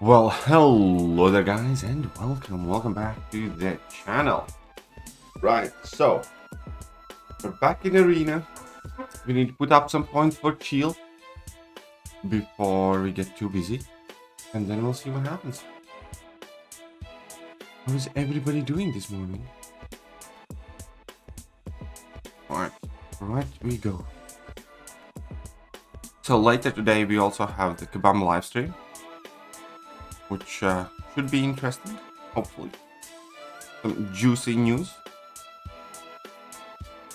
Well, hello there guys and welcome back to the channel. Right, so we're back in arena. We need to put up some points for Chels before we get too busy, and then we'll see what happens. How is everybody doing this morning? Right we go. So later today we also have the Kabam live stream, which should be interesting, hopefully. Some juicy news.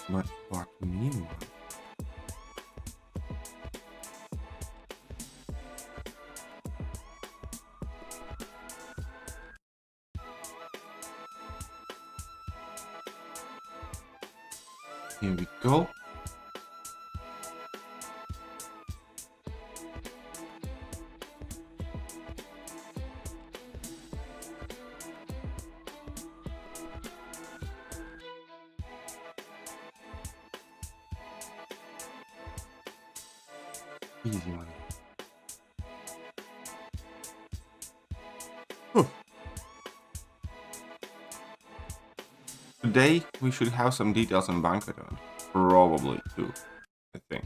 But what meanwhile? Here we go. Easy one. Whew. Today we should have some details on banter, probably too, I think.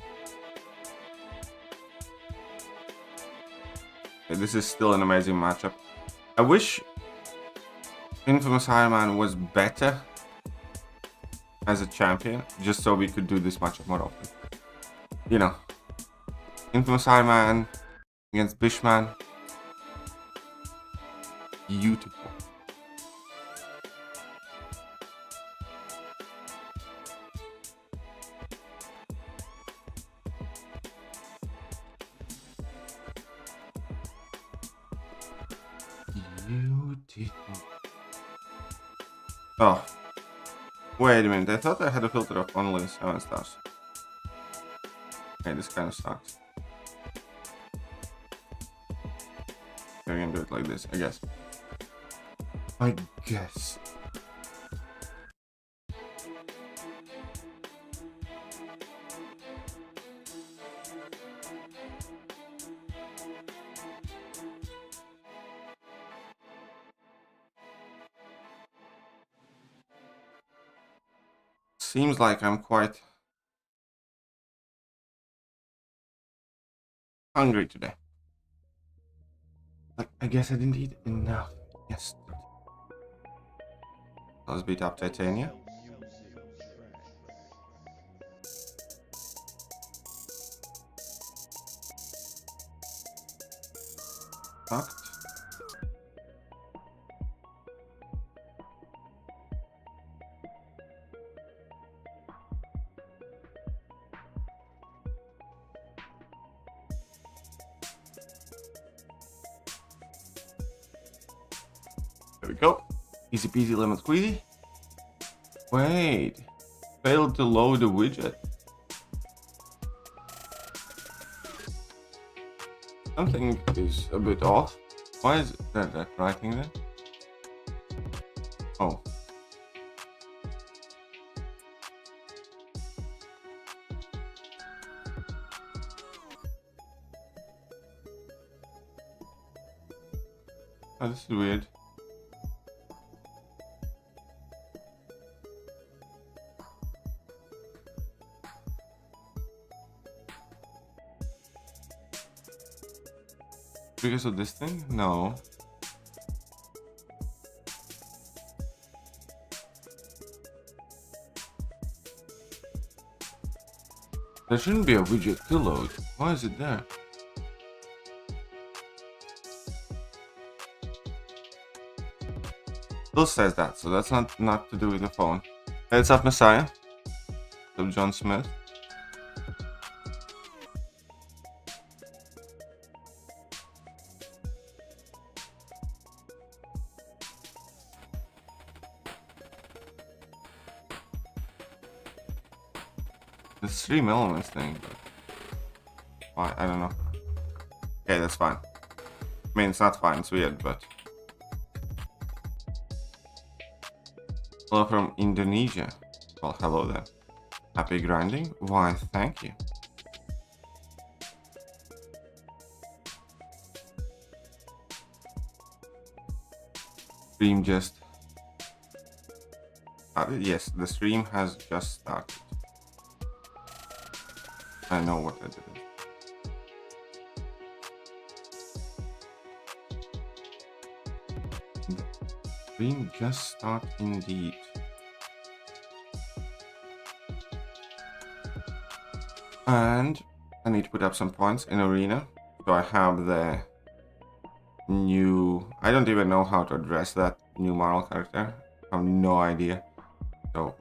Okay, this is still an amazing matchup. I wish Infamous Iron Man was better as a champion, just so we could do this matchup more often. You know, Infamous Iron Man against Bishman. Beautiful. Beautiful. Oh. Wait a minute, I thought I had a filter of only 7 stars. Okay, this kind of sucks. We're gonna do it like this, I guess. Seems like I'm quite hungry today. Like, I guess I didn't eat enough yesterday. Let's beat up Titania. Fucked. There we go. Easy peasy lemon squeezy. Wait. Failed to load the widget. Something is a bit off. Why is that writing there? Oh. Oh, this is weird. Because of this thing? No. There shouldn't be a widget to load. Why is it there? Still says that, so that's not to do with the phone. Heads up, Messiah. So John Smith. The stream elements thing, but I don't know. Okay, that's fine. I mean, it's not fine, it's weird, but hello from Indonesia. Well, hello there. Happy grinding? Why, thank you. Stream just started. Yes, the stream has just started. I know what I did. The stream just started indeed. And I need to put up some points in arena. So I have the new... I don't even know how to address that new model character. I have no idea. So...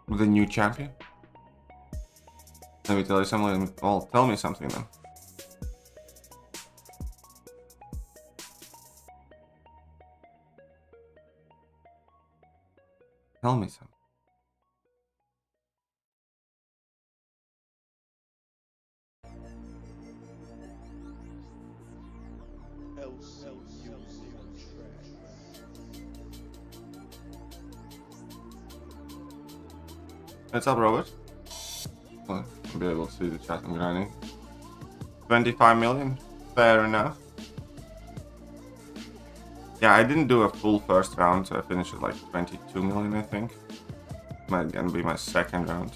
the new champion. Let me tell you something. Well, tell me something then. Tell me something. What's up, Robert? Well, I'll be able to see the chat and grinding. 25 million, fair enough. Yeah, I didn't do a full first round, so I finished at like 22 million, I think. Might gonna be my second round.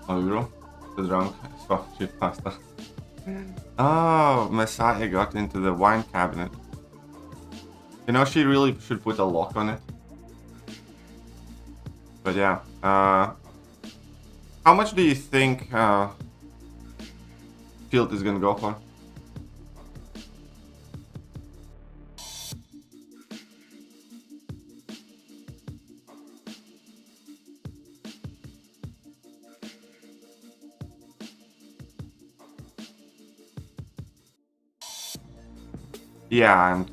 Oh, bro, the drunk soft chip pasta. Oh, Messiah got into the wine cabinet. You know, she really should put a lock on it. But yeah, how much do you think Shield is gonna go for? Yeah, I'm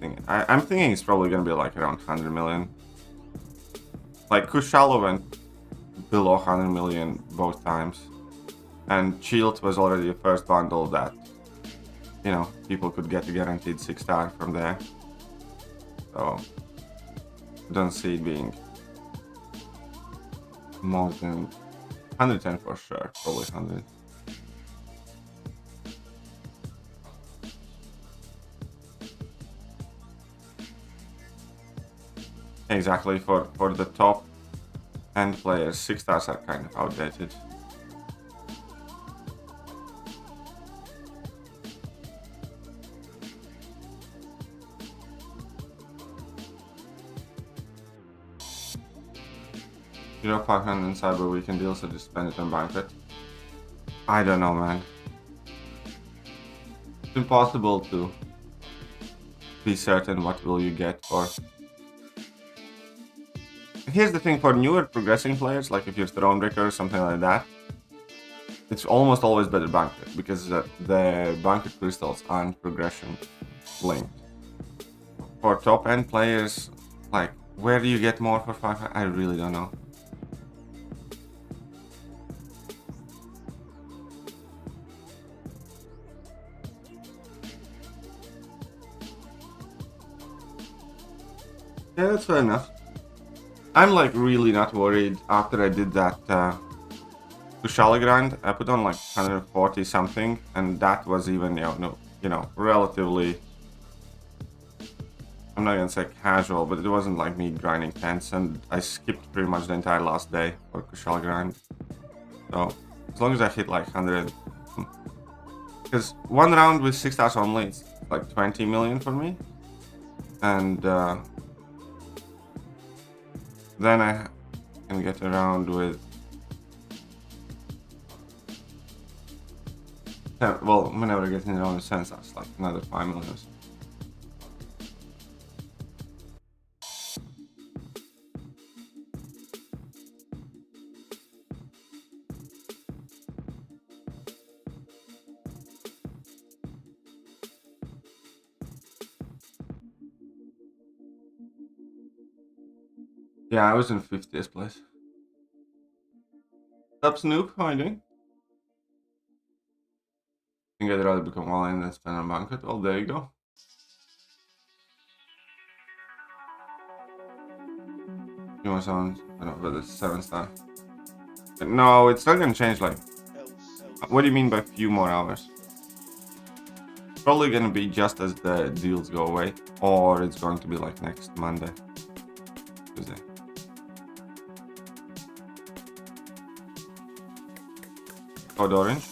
thinking it's probably gonna be like around 100 million. Like Kushala went below 100 million both times, and Shield was already the first bundle that, you know, people could get a guaranteed 6-star from there. So don't see it being more than 110 for sure, probably 100. Exactly, for the top end players, 6 stars are kind of outdated. You know, 500 in Cyber Weekend deals, so just spend it on Banter. I don't know, man. It's impossible to be certain what will you get for. Here's the thing, for newer progressing players, like if you're Thronebreaker or something like that, it's almost always better Banker, because the Banker crystals aren't progression linked. For top end players, like, where do you get more for 500? I really don't know. Yeah, that's fair enough. I'm like really not worried after I did that Kushala grind. I put on like 140 something, and that was even, you know, relatively, I'm not gonna say casual, but it wasn't like me grinding tens, and I skipped pretty much the entire last day for Kushala grind. So as long as I hit like 100, because one round with 6 stars only, it's like 20 million for me, and then I can get around with, well, whenever I get in around the sense, that's like another 5 million. Yeah, I was in 50th place. What's up, Snoop? How are you doing? I think I'd rather become Valiant than spend on Banquet. Well, there you go. You want someone? I don't know, but it's 7-star. No, it's not gonna change. Like, what do you mean by few more hours? Probably gonna be just as the deals go away, or it's going to be like next Monday, Tuesday. Code orange.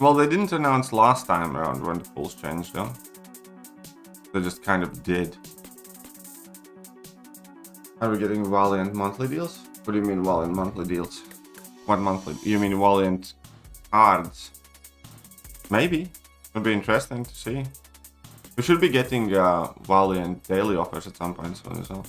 Well, they didn't announce last time around when the polls changed, though. They just kind of did. Are we getting Valiant monthly deals? What do you mean Valiant monthly deals? What monthly? You mean Valiant cards? Maybe. It'll be interesting to see. We should be getting Valiant daily offers at some point soon as well.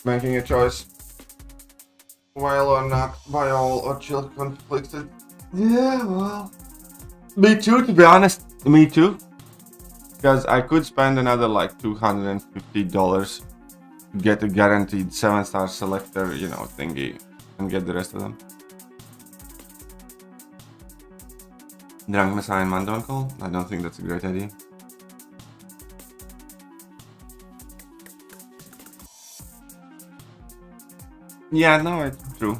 Making a choice while or not by all or chill conflicted. Yeah, well, me too, to be honest. Me too, because I could spend another like $250 to get a guaranteed 7-star selector, you know, thingy, and get the rest of them. Drunk Messiah and Mandalorian call? I don't think that's a great idea. Yeah, no, it's true.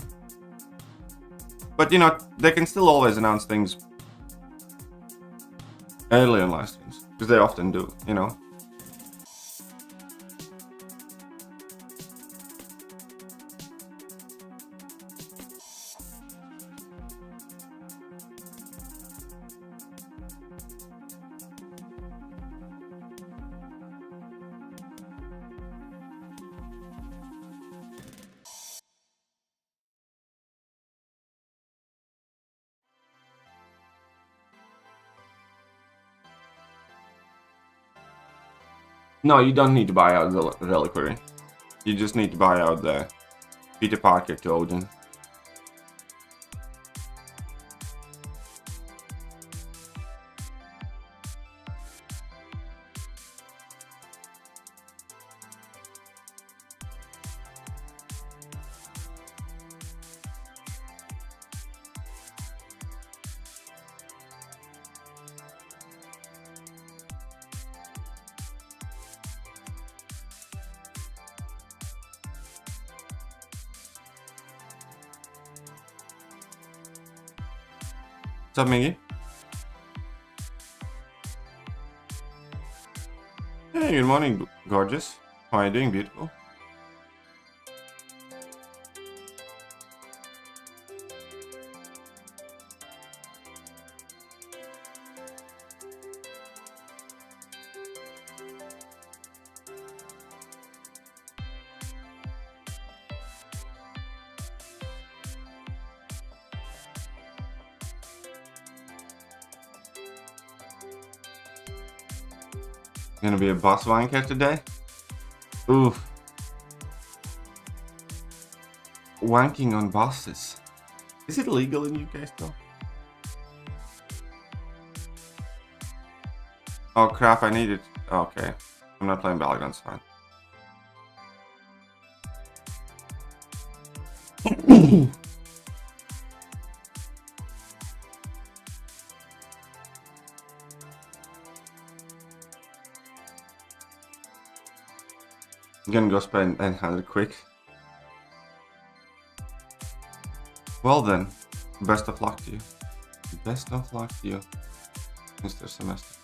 But you know, they can still always announce things early on live streams, because they often do, you know. No, you don't need to buy out the reliquary. You just need to buy out the Peter Parker to Odin. What's up, Miggy? Hey, good morning, gorgeous. How are you doing, beautiful? Gonna be a boss wanker today? Oof. Wanking on bosses. Is it legal in UK still? Oh crap, I need it. Okay. I'm not playing Battlegrounds, fine. I'm gonna go spend 900 quick. Well then, best of luck to you. Best of luck to you, Mr. Semester.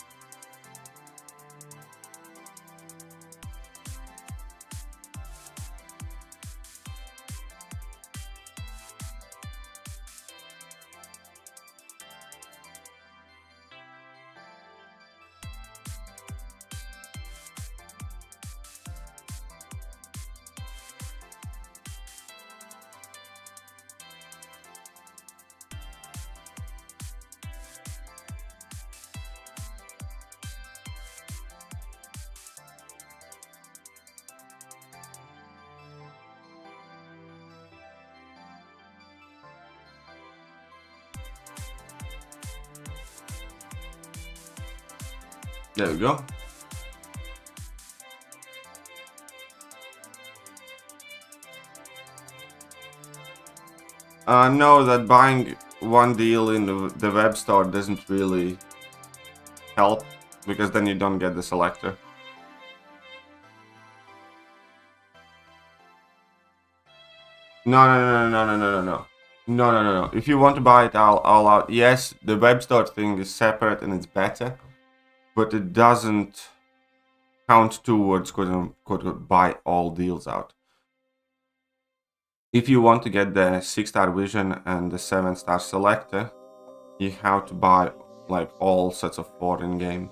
There we go. No, that buying one deal in the web store doesn't really help, because then you don't get the selector. No. If you want to buy it all out, yes, the web store thing is separate and it's better, but it doesn't count towards quote buy all deals out. If you want to get the 6-star vision and the 7-star selector, you have to buy like all sets of 4 in game.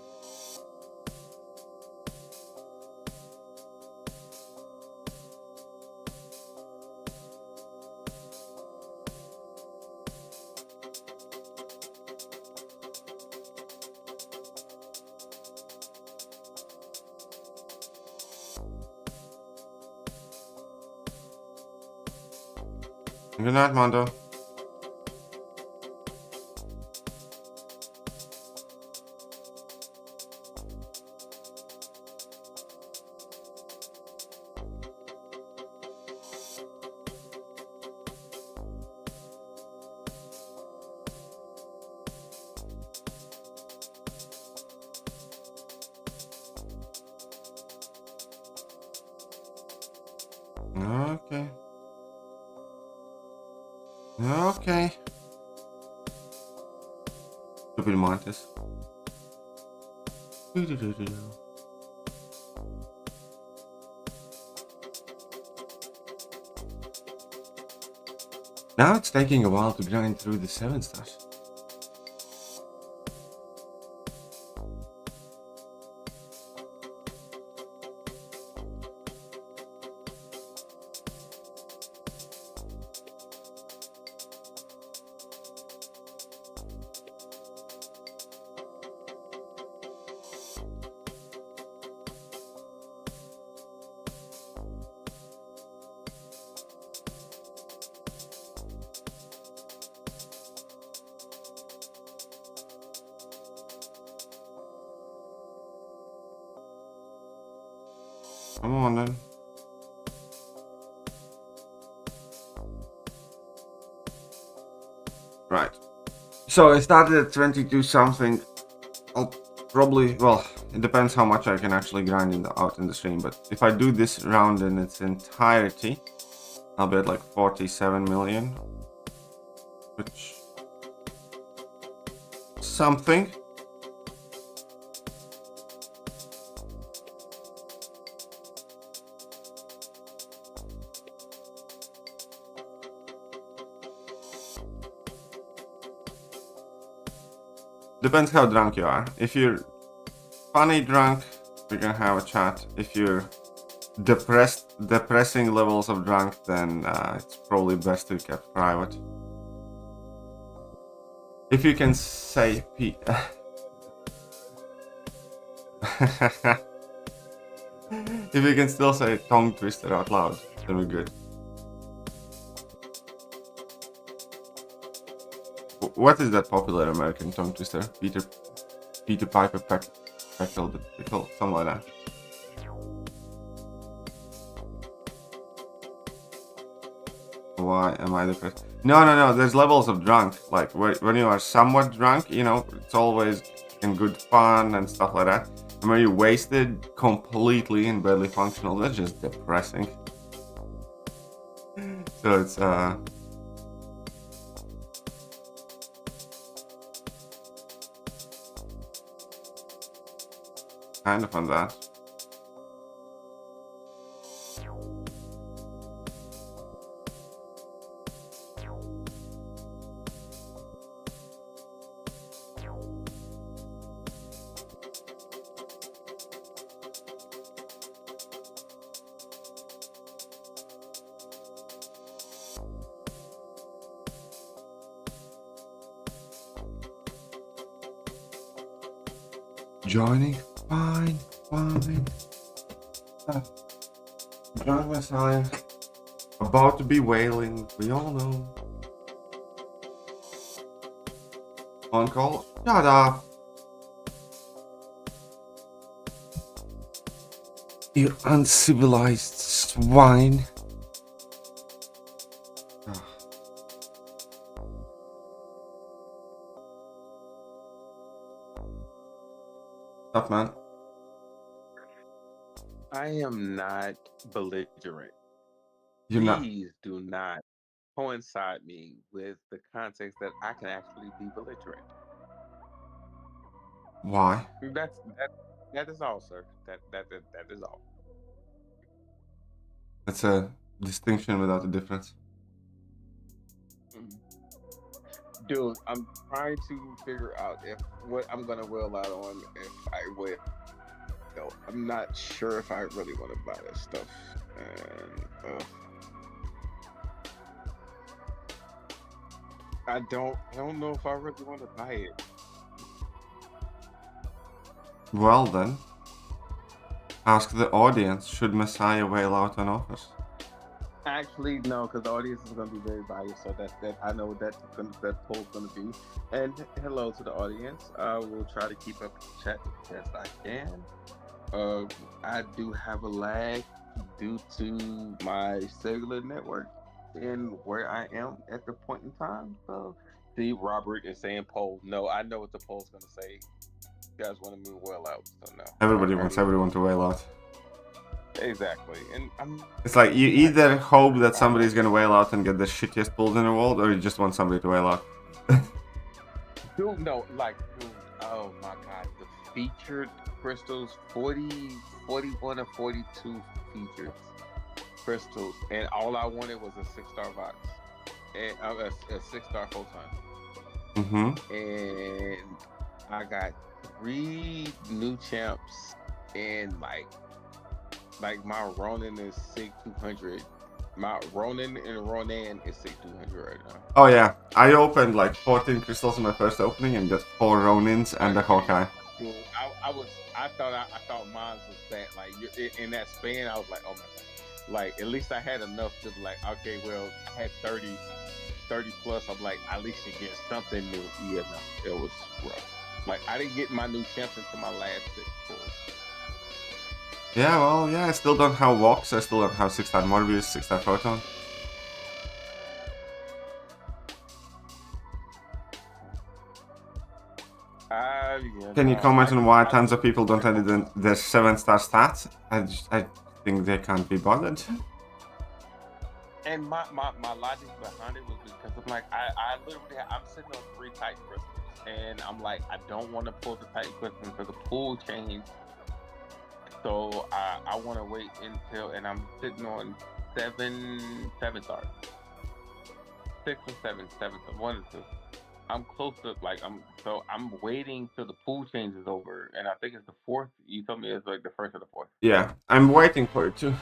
Good night, Mondo. Okay. Okay. Stupid Montes. Now it's taking a while to grind through the 7 stars. Come on then. Right. So I started at 22 something. I'll probably, well, it depends how much I can actually grind out in the stream, but if I do this round in its entirety, I'll be at like 47 million. Which... something. Depends how drunk you are. If you're funny drunk, we can have a chat. If you're depressing levels of drunk, then it's probably best to be kept private. If you can say if you can still say tongue twister out loud, then we're good. What is that popular American tongue twister? Peter Piper Pickle, something like that. Why am I depressed? No. There's levels of drunk. Like when you are somewhat drunk, you know, it's always in good fun and stuff like that. And when you're wasted completely and barely functional, that's just depressing. So it's kind of on that. Joining. Fine. Drunk Messiah. About to be wailing. We all know. On call. Shut up. You uncivilized swine. Tough man. I am not belligerent. You're not. Please do not coincide me with the context that I can actually be belligerent. Why? That is all, sir. That is all. That's a distinction without a difference. Dude, I'm trying to figure out if what I'm gonna will out on if I will. No, I'm not sure if I really want to buy this stuff. And I don't know if I really want to buy it. Well then, ask the audience, should Messiah wail out on offers? Actually, no, because the audience is going to be very biased, so that I know what that poll's going to be. And hello to the audience. I will try to keep up the chat as best I can. I do have a lag due to my cellular network and where I am at the point in time. So, see, Robert is saying poll. No, I know what the poll's going to say. You guys want to move well out, so no. Everybody wants everyone to wail out. Exactly, and it's like you either hope that somebody's gonna wail out and get the shittiest pulls in the world, or you just want somebody to wail out. Dude, no, dude, oh my god, the featured crystals, 40, 41 or 42 featured crystals, and all I wanted was a 6-star box, and a 6-star photon. And I got 3 new champs, and like my Ronin is 6,200. My Ronin and Ronan is 6,200 right now. Oh yeah, I opened like 14 crystals in my first opening and got 4 Ronins and a Hawkeye. Dude, I thought mine was that. Like in that span, I was like, oh my god. Like at least I had enough to be like, okay, well, I had 30 plus. I'm like, at least you get something new. Yeah, no, it was rough. Like I didn't get my new champs until my last 6 pulls. Yeah, well, yeah, I still don't have Vox, I still don't have 6-star Morbius, 6-star Photon. Can you comment on why tons of people don't edit their 7-star stats? I think they can't be bothered. And my logic behind it was because I'm like, I'm sitting on 3 Titan crystals, and I'm like, I don't want to pull the Titan crystals because the pool changed. So I want to wait until, and I'm sitting on 7 stars, 6 or 7, 1 or 2. I'm close to I'm waiting till the pool change is over, and I think it's the 4th. You told me it's like the 1st or the 4th. Yeah, I'm waiting for it too.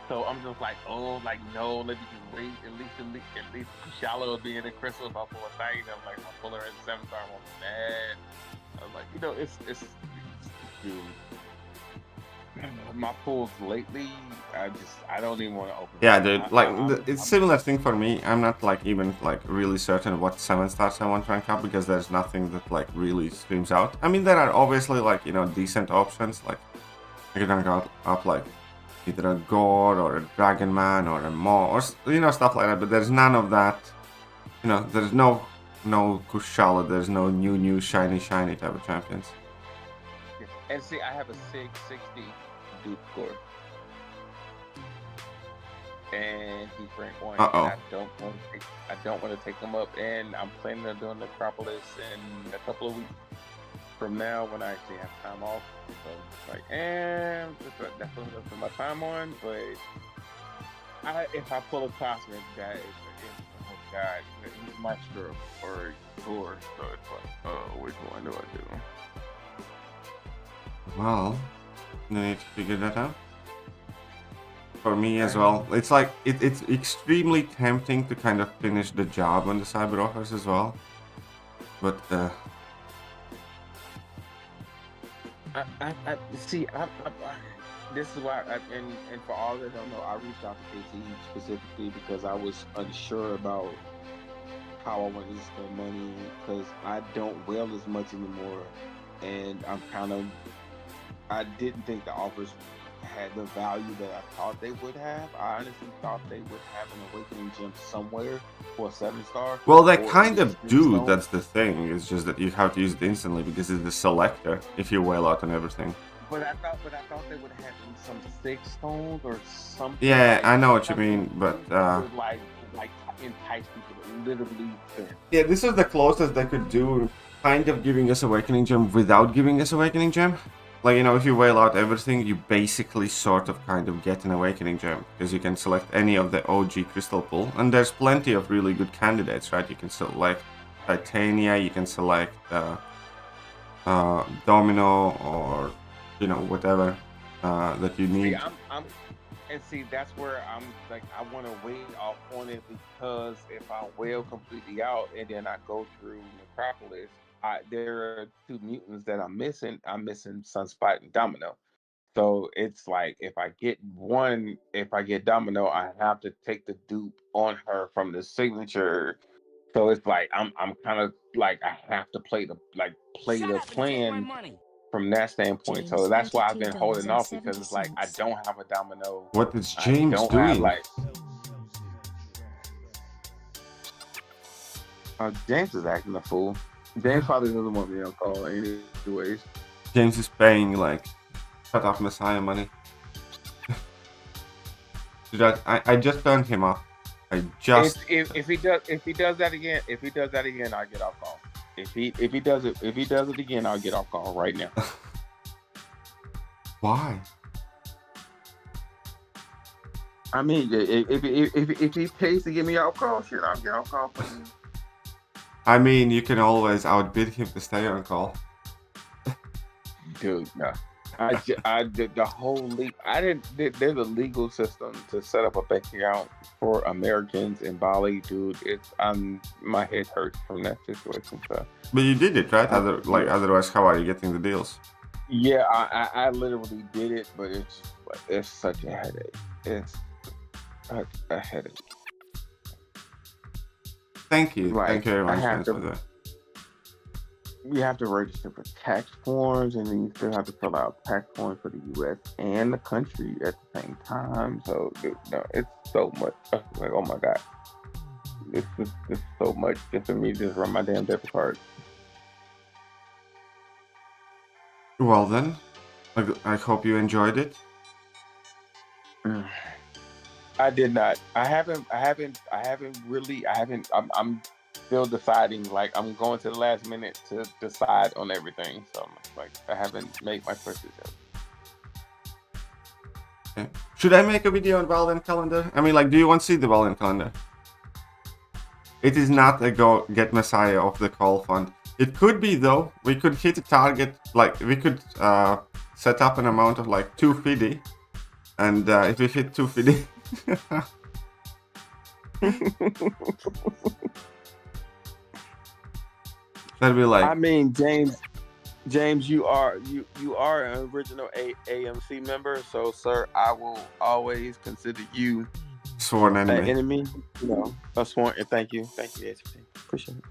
So I'm just like, oh, like no, let me just wait. At least Shallow will be in the crystal if I pull a Titan. I'm like, my puller is 7-star. I'm mad. I was like, you know, it's. Dude, my pools lately, I don't even want to open. Yeah, dude, it's similar thing for me. I'm not like even like really certain what 7 stars I want to rank up because there's nothing that like really screams out. I mean, there are obviously like, you know, decent options. Like I could rank up like either a Gore or a Dragon Man or a Maw or, you know, stuff like that. But there's none of that. You know, there's no Kushala. There's no new shiny type of champions. And see, I have a 660 Duke score, and he's ranked 1. I don't want to take him up, and I'm planning on doing Necropolis in a couple of weeks from now when I actually have time off. So like, and that's what I put my time on. But if I pull a Cosmic, that is, oh god, he's Maestro or Gore. So it's like, oh, which one do I do? Well, you need to figure that out. For me as well. It's like, it's extremely tempting to kind of finish the job on the cyber offers as well. But, this is why, and for all that I don't know, I reached out to KT specifically because I was unsure about how I wanted to spend money because I don't wail as much anymore, and I didn't think the offers had the value that I thought they would have. I honestly thought they would have an awakening gem somewhere for a 7-star. Well, they or kind at of least 3 do, stones. that's the thing. It's just that you have to use it instantly because it's the selector if you whale out on everything. But I thought they would have some 6 stones or something. Yeah, like, I know what you something mean, but to, like entice people to literally spend. yeah, this is the closest they could do, kind of giving us awakening gem without giving us awakening gem. Like, you know, if you whale out everything, you basically sort of kind of get an awakening gem because you can select any of the OG crystal pool, and there's plenty of really good candidates, right? You can select Titania, you can select Domino, or you know, whatever that you need. See, that's where I'm like, I want to wait off on it, because if I whale completely out and then I go through Necropolis, there are 2 mutants that I'm missing. I'm missing Sunspot and Domino. So it's like, if I get Domino, I have to take the dupe on her from the signature. So it's like I'm kind of like, I have to play the plan from that standpoint. So that's why I've been holding off, because it's like I don't have a Domino. What is James I don't doing? have James is acting a fool. James probably doesn't want me on call anyways. James is paying like cut off Messiah money. I just turned him off. If he does that again, I'll get off call. If he does it again, I'll get off call right now. Why? I mean, if he pays to get me off call, shit, I'll get off call for you. I mean, you can always outbid him to stay on call. Dude, no. I did the whole league. There's a legal system to set up a bank account for Americans in Bali, dude. My head hurts from that situation. So. But you did it, right? Otherwise, how are you getting the deals? Yeah, I literally did it, but it's such a headache. It's such a headache. Thank you. Like, Thank you very much. You have to register for tax forms, and then you still have to fill out tax forms for the U.S. and the country at the same time. So, dude, no, it's so much. Like, oh my god, it's so much just for me to just run my damn debit card. Well then, I hope you enjoyed it. I did not. I'm still deciding. Like, I'm going to the last minute to decide on everything. So like, I haven't made my choices yet. Okay. Should I make a video on Valiant calendar? I mean, like, do you want to see the Valiant calendar? It is not a go get Messiah off the call fund. It could be though. We could hit a target. Like, we could set up an amount of like 250, and if we hit 250. That'd be like. I mean, James, you are an original AMC member, so sir, I will always consider you sworn enemy. An enemy, you know, a sworn. Thank you, appreciate it.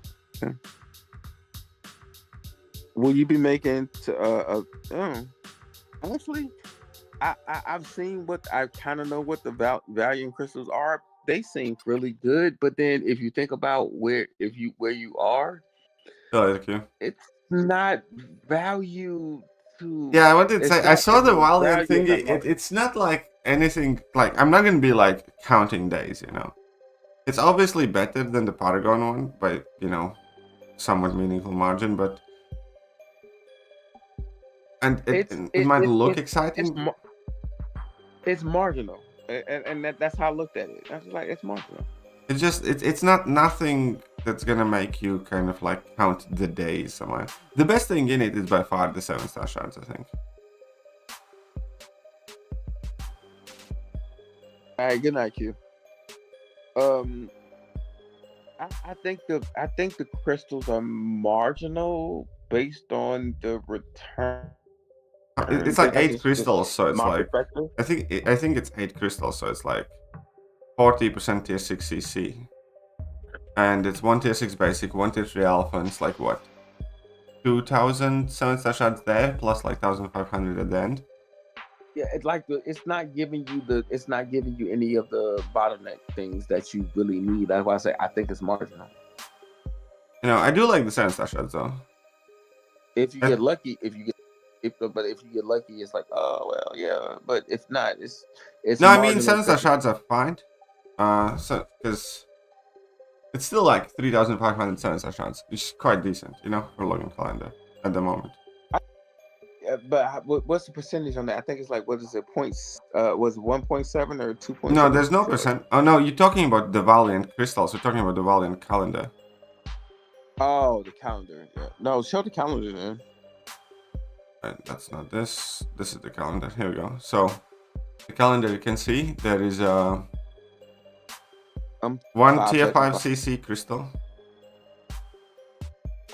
Okay. Will you be making honestly? I've seen I kind of know what the Valiant crystals are. They seem really good, but then if you think about where you are, it's not value to. Yeah, I wanted to say I saw the Valiant thingy. It's not like anything. Like, I'm not gonna be like counting days, you know. It's obviously better than the Paragon one by, you know, somewhat meaningful margin, but it might look exciting. It's marginal, and that's how I looked at it. I was like, it's marginal. It's just it's not nothing that's gonna make you kind of like count the days somewhere. The best thing in it is by far the 7-star shards, I think. All right, good night, Q. I think the crystals are marginal based on the return. It's like 8 crystals, so it's like I think it's 8 crystals, so it's like 40% tier 6 CC, and it's 1 tier 6 basic, 1 tier 3 alpha, and it's like what, 2,000 7-star shards there, plus like 1,500 at the end. Yeah, it's like it's not giving you any of the bottleneck things that you really need. That's why I say I think it's marginal. You know, I do like the 7-star shards though. If you get lucky, if you get lucky, it's like, oh well, yeah. But if not, it's no. I mean, marginal 7-star shards are fine. So because it's still like 3,500 7-star shards, which is quite decent, you know, for login calendar at the moment. But what's the percentage on that? I think it's like, what is it? Points? Was 1.7 or 2.7? No, there's no percent. Oh no, you're talking about the Valiant crystals. We're talking about the Valiant calendar. Oh, the calendar. Yeah. No, show the calendar then. Right, that's not this. This is the calendar. Here we go. So the calendar, you can see there is a one tier 5 CC crystal.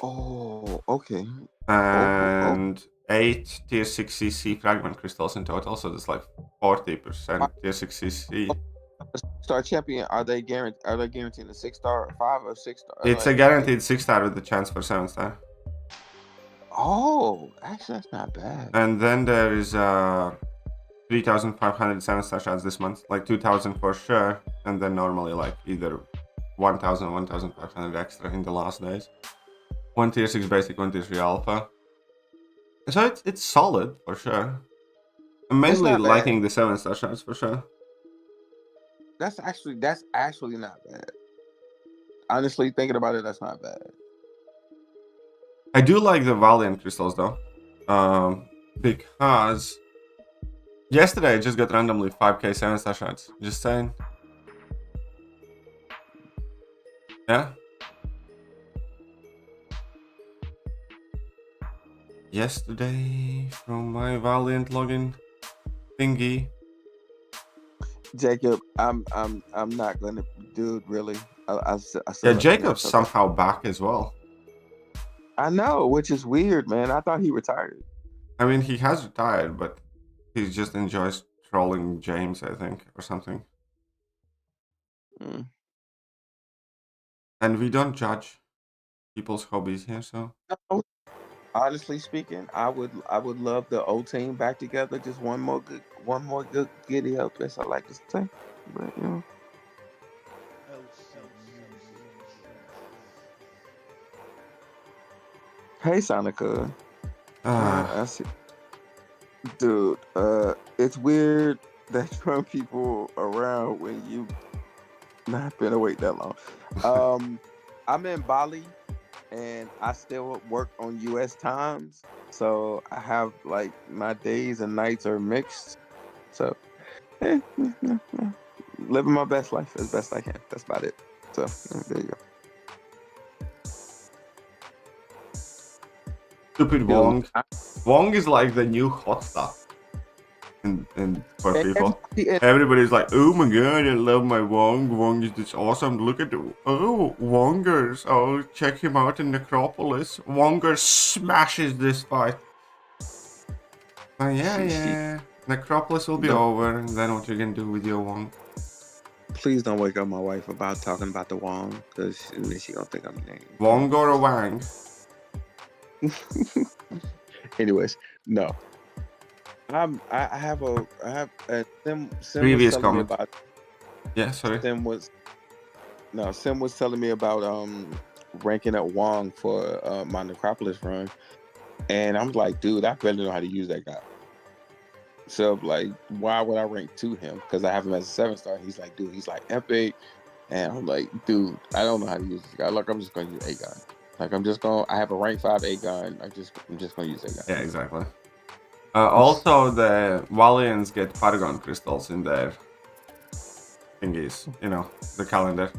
Oh, okay. And 8 tier 6 CC fragment crystals in total. So there's like 40% tier 6 CC. Star champion, are they guaranteeing a 6-star, 5 or 6-star? It's a guaranteed 6-star with the chance for 7-star. Oh, actually that's not bad. And then there is 3,500 7-star shards this month, like 2,000 for sure, and then normally like either 1,000 or 1,500 extra in the last days. 1 tier 6 basic, 1 tier 3 alpha. So it's solid for sure. I'm mainly liking the 7-star shards for sure. That's actually not bad. Honestly, thinking about it, that's not bad. I do like the Valiant crystals though, because yesterday I just got randomly 5k 7-star shards. Just saying. Yeah. Yesterday from my Valiant login thingy. Jacob, I'm not gonna, dude. Really, yeah, Jacob's somehow back as well. I know, which is weird, man. I thought he retired. I mean, he has retired, but he just enjoys trolling James, I think, or something. And we don't judge people's hobbies here, so. Honestly speaking, I would love the old team back together. Just one more good giddy up. That's all I like to say. But you know. Hey, Sonica. I see. Dude, it's weird that Trump people around when you not been awake that long. I'm in Bali and I still work on US times, so I have like my days and nights are mixed. So living my best life as best I can. That's about it. So there you go. Stupid Wong. Wong is like the new hot stuff in for people. Everybody's like, oh my god, I love my Wong. Wong is just awesome. Look at Wongers. Oh, check him out in Necropolis. Wonger smashes this fight. Yeah. Necropolis will be over, and then what you can do with your Wong. Please don't wake up my wife about talking about the Wong, because then she gonna think I'm named. Wong or a Wang? Anyways, no. I have Sim previous was comment. About, yeah, sorry. Sim was telling me about ranking up Wong for my Necropolis run, and I'm like, dude, I barely know how to use that guy. So like, why would I rank to him? Because I have him as a 7-star. He's like, dude, he's like epic, and I'm like, dude, I don't know how to use this guy. Like, I'm just gonna use Aegon. Like, I have a rank 5 Aegon. I'm just gonna use Aegon. Yeah, exactly. Also, the Valiants get Paragon crystals in their thingies, you know, the calendar.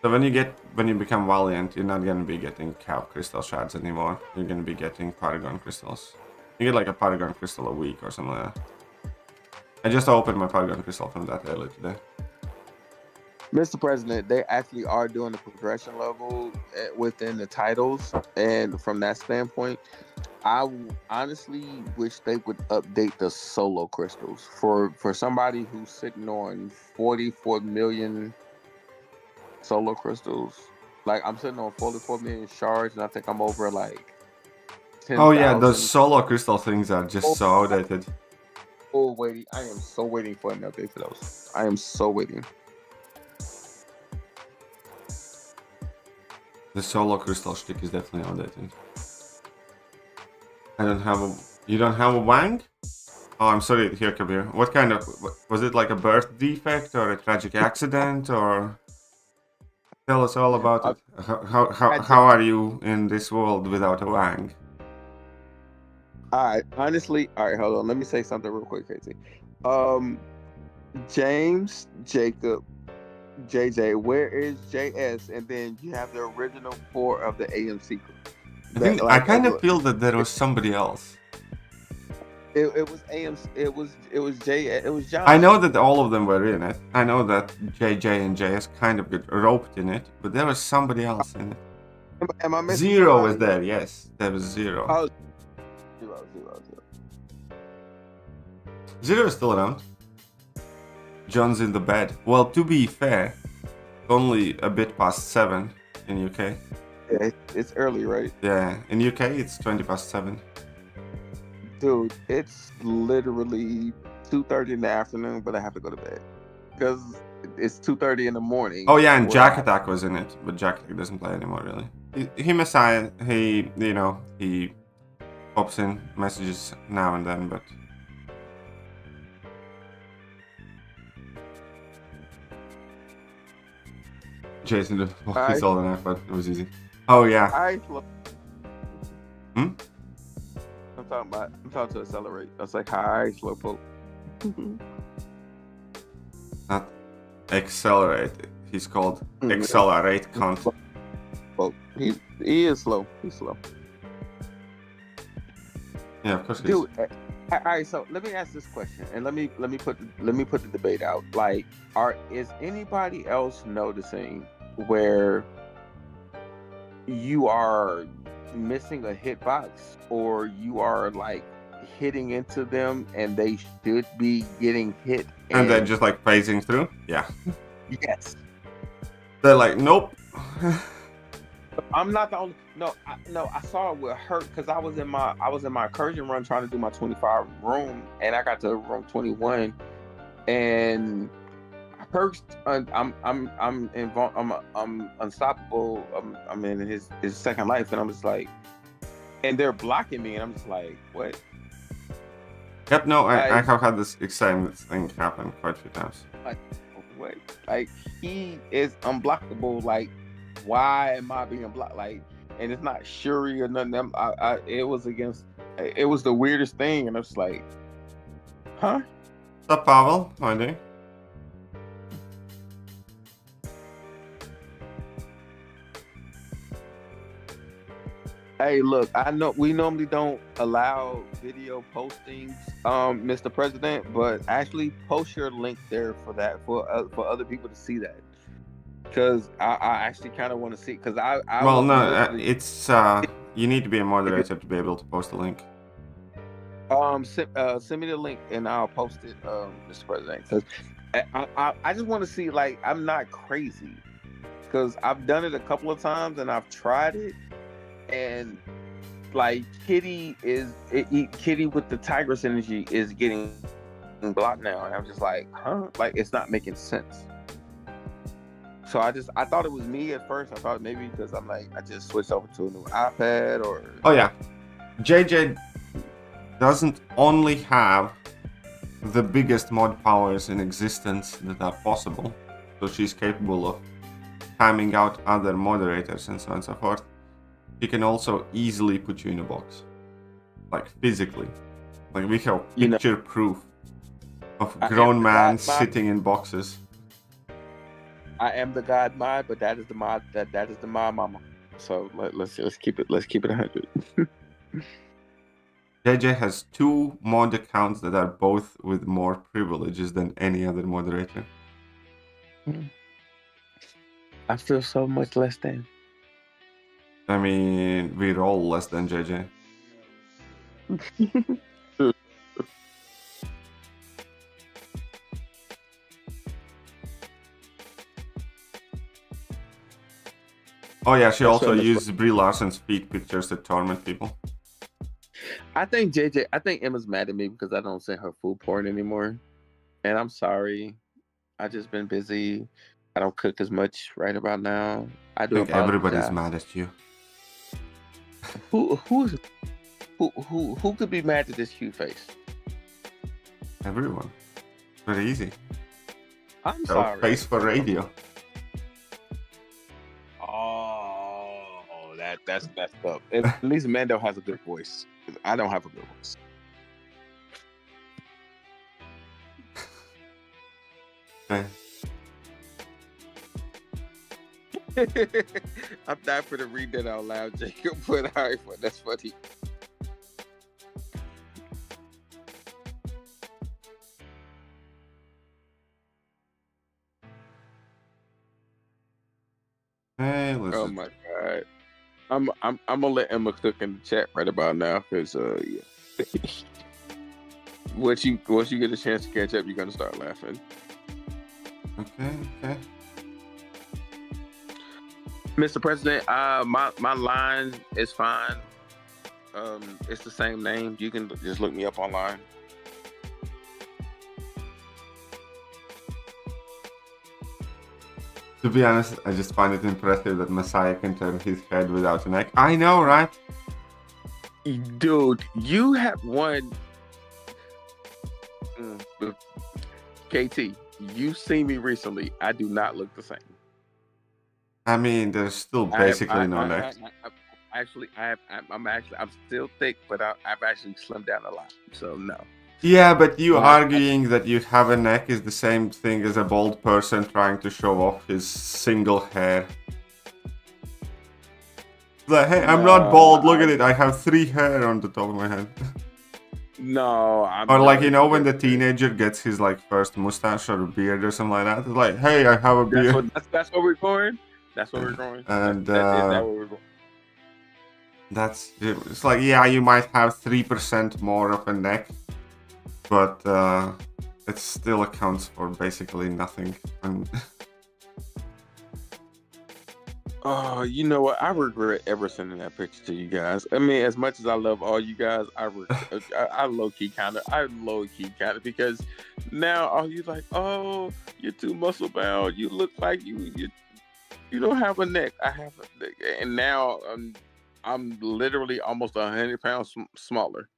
So when you become Valiant, you're not gonna be getting Cap crystal shards anymore. You're gonna be getting Paragon crystals. You get like a Paragon crystal a week or something like that. I just opened my Paragon crystal from that earlier today. Mr. President, they actually are doing the progression level within the titles, and from that standpoint, I honestly wish they would update the solo crystals for somebody who's sitting on 44 million solo crystals. Like, I'm sitting on 44 million shards, and I think I'm over like Oh yeah, 10,000. those solo crystal things are just so outdated. Oh, waiting. I am so waiting for an update for those. I am so waiting. The solo crystal stick is definitely outdated. I don't have a... You don't have a wang? Oh, I'm sorry to hear, Kabir. What kind of... Was it like a birth defect or a tragic accident or... Tell us all about it. How are you in this world without a wang? Alright, honestly, alright, hold on. Let me say something real quick, Casey. James, Jacob, JJ, where is JS? And then you have the original 4 of the AMC crew. I kind of feel that there was somebody else. It was AMC. It was JS. It was John. I know that all of them were in it. I know that JJ and JS kind of got roped in it, but there was somebody else in it. Am I missing Zero somebody? was there. Yes, there was Zero. Oh, Zero is still around. John's in the bed. Well, to be fair, only a bit past 7 in UK. Yeah, it's early, right? Yeah, in UK it's 20 past 7. Dude, it's literally 2:30 in the afternoon, but I have to go to bed because it's 2:30 in the morning. Oh yeah, and Jack Attack was in it, but Jack Attack doesn't play anymore really. He Messiah, he pops in messages now and then, but Jason he's old enough, but it was easy. Oh yeah. Hmm? I'm talking to Accelerate. I was like, hi, Slowpoke. Not Accelerate. He's called Accelerate Cunt. Well, he is slow. He's slow. Yeah, of course. Dude, all right. So let me ask this question, and let me put the debate out. Like, is anybody else noticing where you are missing a hitbox, or you are like hitting into them and they should be getting hit, and they're just like phasing through? Yeah. Yes. They're like, nope. I'm not the only. No, I saw it with Hurt because I was in my incursion run trying to do my 25 room, and I got to room 21, and Hurst, I'm unstoppable. I'm in his second life, and I'm just like, and they're blocking me, and I'm just like, what? Yep, no, I have had this same thing happen quite a few times. Like, what? Like, he is unblockable. Like, why am I being blocked? Like, and it's not Shuri or nothing. It was the weirdest thing, and I was like, huh? What's up, Pavel? How are you doing? Hey, look, I know we normally don't allow video postings, Mr. President, but actually post your link there for that, for other people to see that. Because I actually kind of want to see, because I well, no, it's you need to be a moderator to be able to post a link. Send me the link and I'll post it, Mr. President. Because I just want to see, like, I'm not crazy, because I've done it a couple of times and I've tried it, and like Kitty with the Tigress energy is getting blocked now, and I'm just like, huh? Like, it's not making sense. So I thought it was me at first. I thought maybe because I'm like, I just switched over to a new iPad or... Oh yeah, JJ doesn't only have the biggest mod powers in existence that are possible, so she's capable of timing out other moderators and so on and so forth. She can also easily put you in a box, like physically. Like, we have picture proof of grown man sitting in boxes. I am the god mod, but that is the mod that is the mod mama. So let's keep it 100. JJ has 2 mod accounts that are both with more privileges than any other moderator. I feel so much less than. I mean, we're all less than JJ. Oh yeah, she also used Brie Larson's feet pictures to torment people. I think Emma's mad at me because I don't send her food porn anymore. And I'm sorry. I just been busy. I don't cook as much right about now. I I do think everybody's apologize. mad at you. Who could be mad at this cute face? Everyone. Very easy. I'm So, sorry. face for radio. Oh, that's messed up. At least Mando has a good voice. I don't have a good voice. Okay. I'm not for to read that out loud, Jacob, but all right, that's funny. Hey, listen. Oh my god. I'm gonna let Emma cook in the chat right about now because yeah. once you get a chance to catch up, you're gonna start laughing. Okay. Mr. President, my line is fine. It's the same name. You can just look me up online. To be honest, I just find it impressive that Messiah can turn his head without a neck. I know, right? Dude, you have one. KT, you've seen me recently. I do not look the same. I mean, there's still basically no neck. I'm still thick, but I've actually slimmed down a lot. So no. Yeah, but you arguing that you have a neck is the same thing as a bald person trying to show off his single hair. Like, hey, I'm not bald. Look at it. I have 3 hair on the top of my head. No, I'm or like, you know, when the teenager gets his like first mustache or a beard or something like that. It's like, hey, I have a beard. That's what we're going. That's what we're going. And is that what we're going? That's it's like, yeah, you might have 3% more of a neck, but it still accounts for basically nothing. Oh, you know what? I regret ever sending that picture to you guys. I mean, as much as I love all you guys, I low key kind of because now all you like, oh, you're too muscle bound. You look like you don't have a neck. I have a neck, and now I'm literally almost 100 pounds smaller.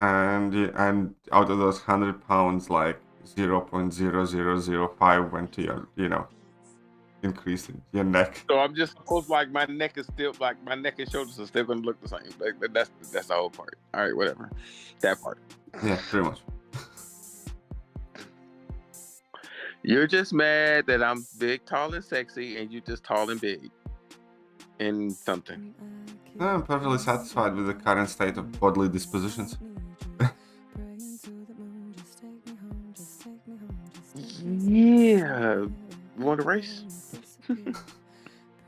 And out of those 100 pounds, like 0.0005 went to your, increase in your neck. So I'm just supposed like my neck and shoulders are still gonna look the same. That's the whole part. All right, whatever. That part. Yeah, pretty much. You're just mad that I'm big, tall, and sexy, and you're just tall and big. And something. No, I'm perfectly satisfied with the current state of bodily dispositions. Yeah. You want to race?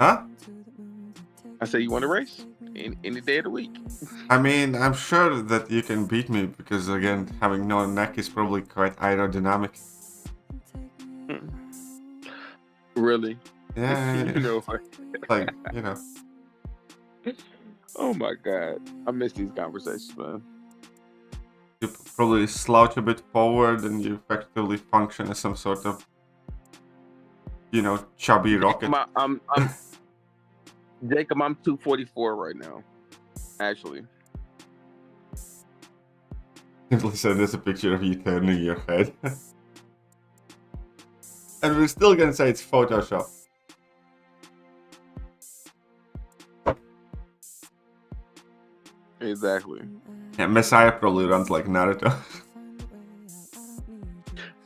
Huh? I say you want to race? Any day of the week. I mean, I'm sure that you can beat me because, again, having no neck is probably quite aerodynamic. Really? Yeah. Like, Oh my God. I miss these conversations, man. You probably slouch a bit forward and you effectively function as some sort of, chubby rocket. Jacob, I'm 244 right now. Actually. So there's a picture of you turning your head. And we're still gonna say it's Photoshop. Exactly. Yeah, Messiah probably runs like Naruto.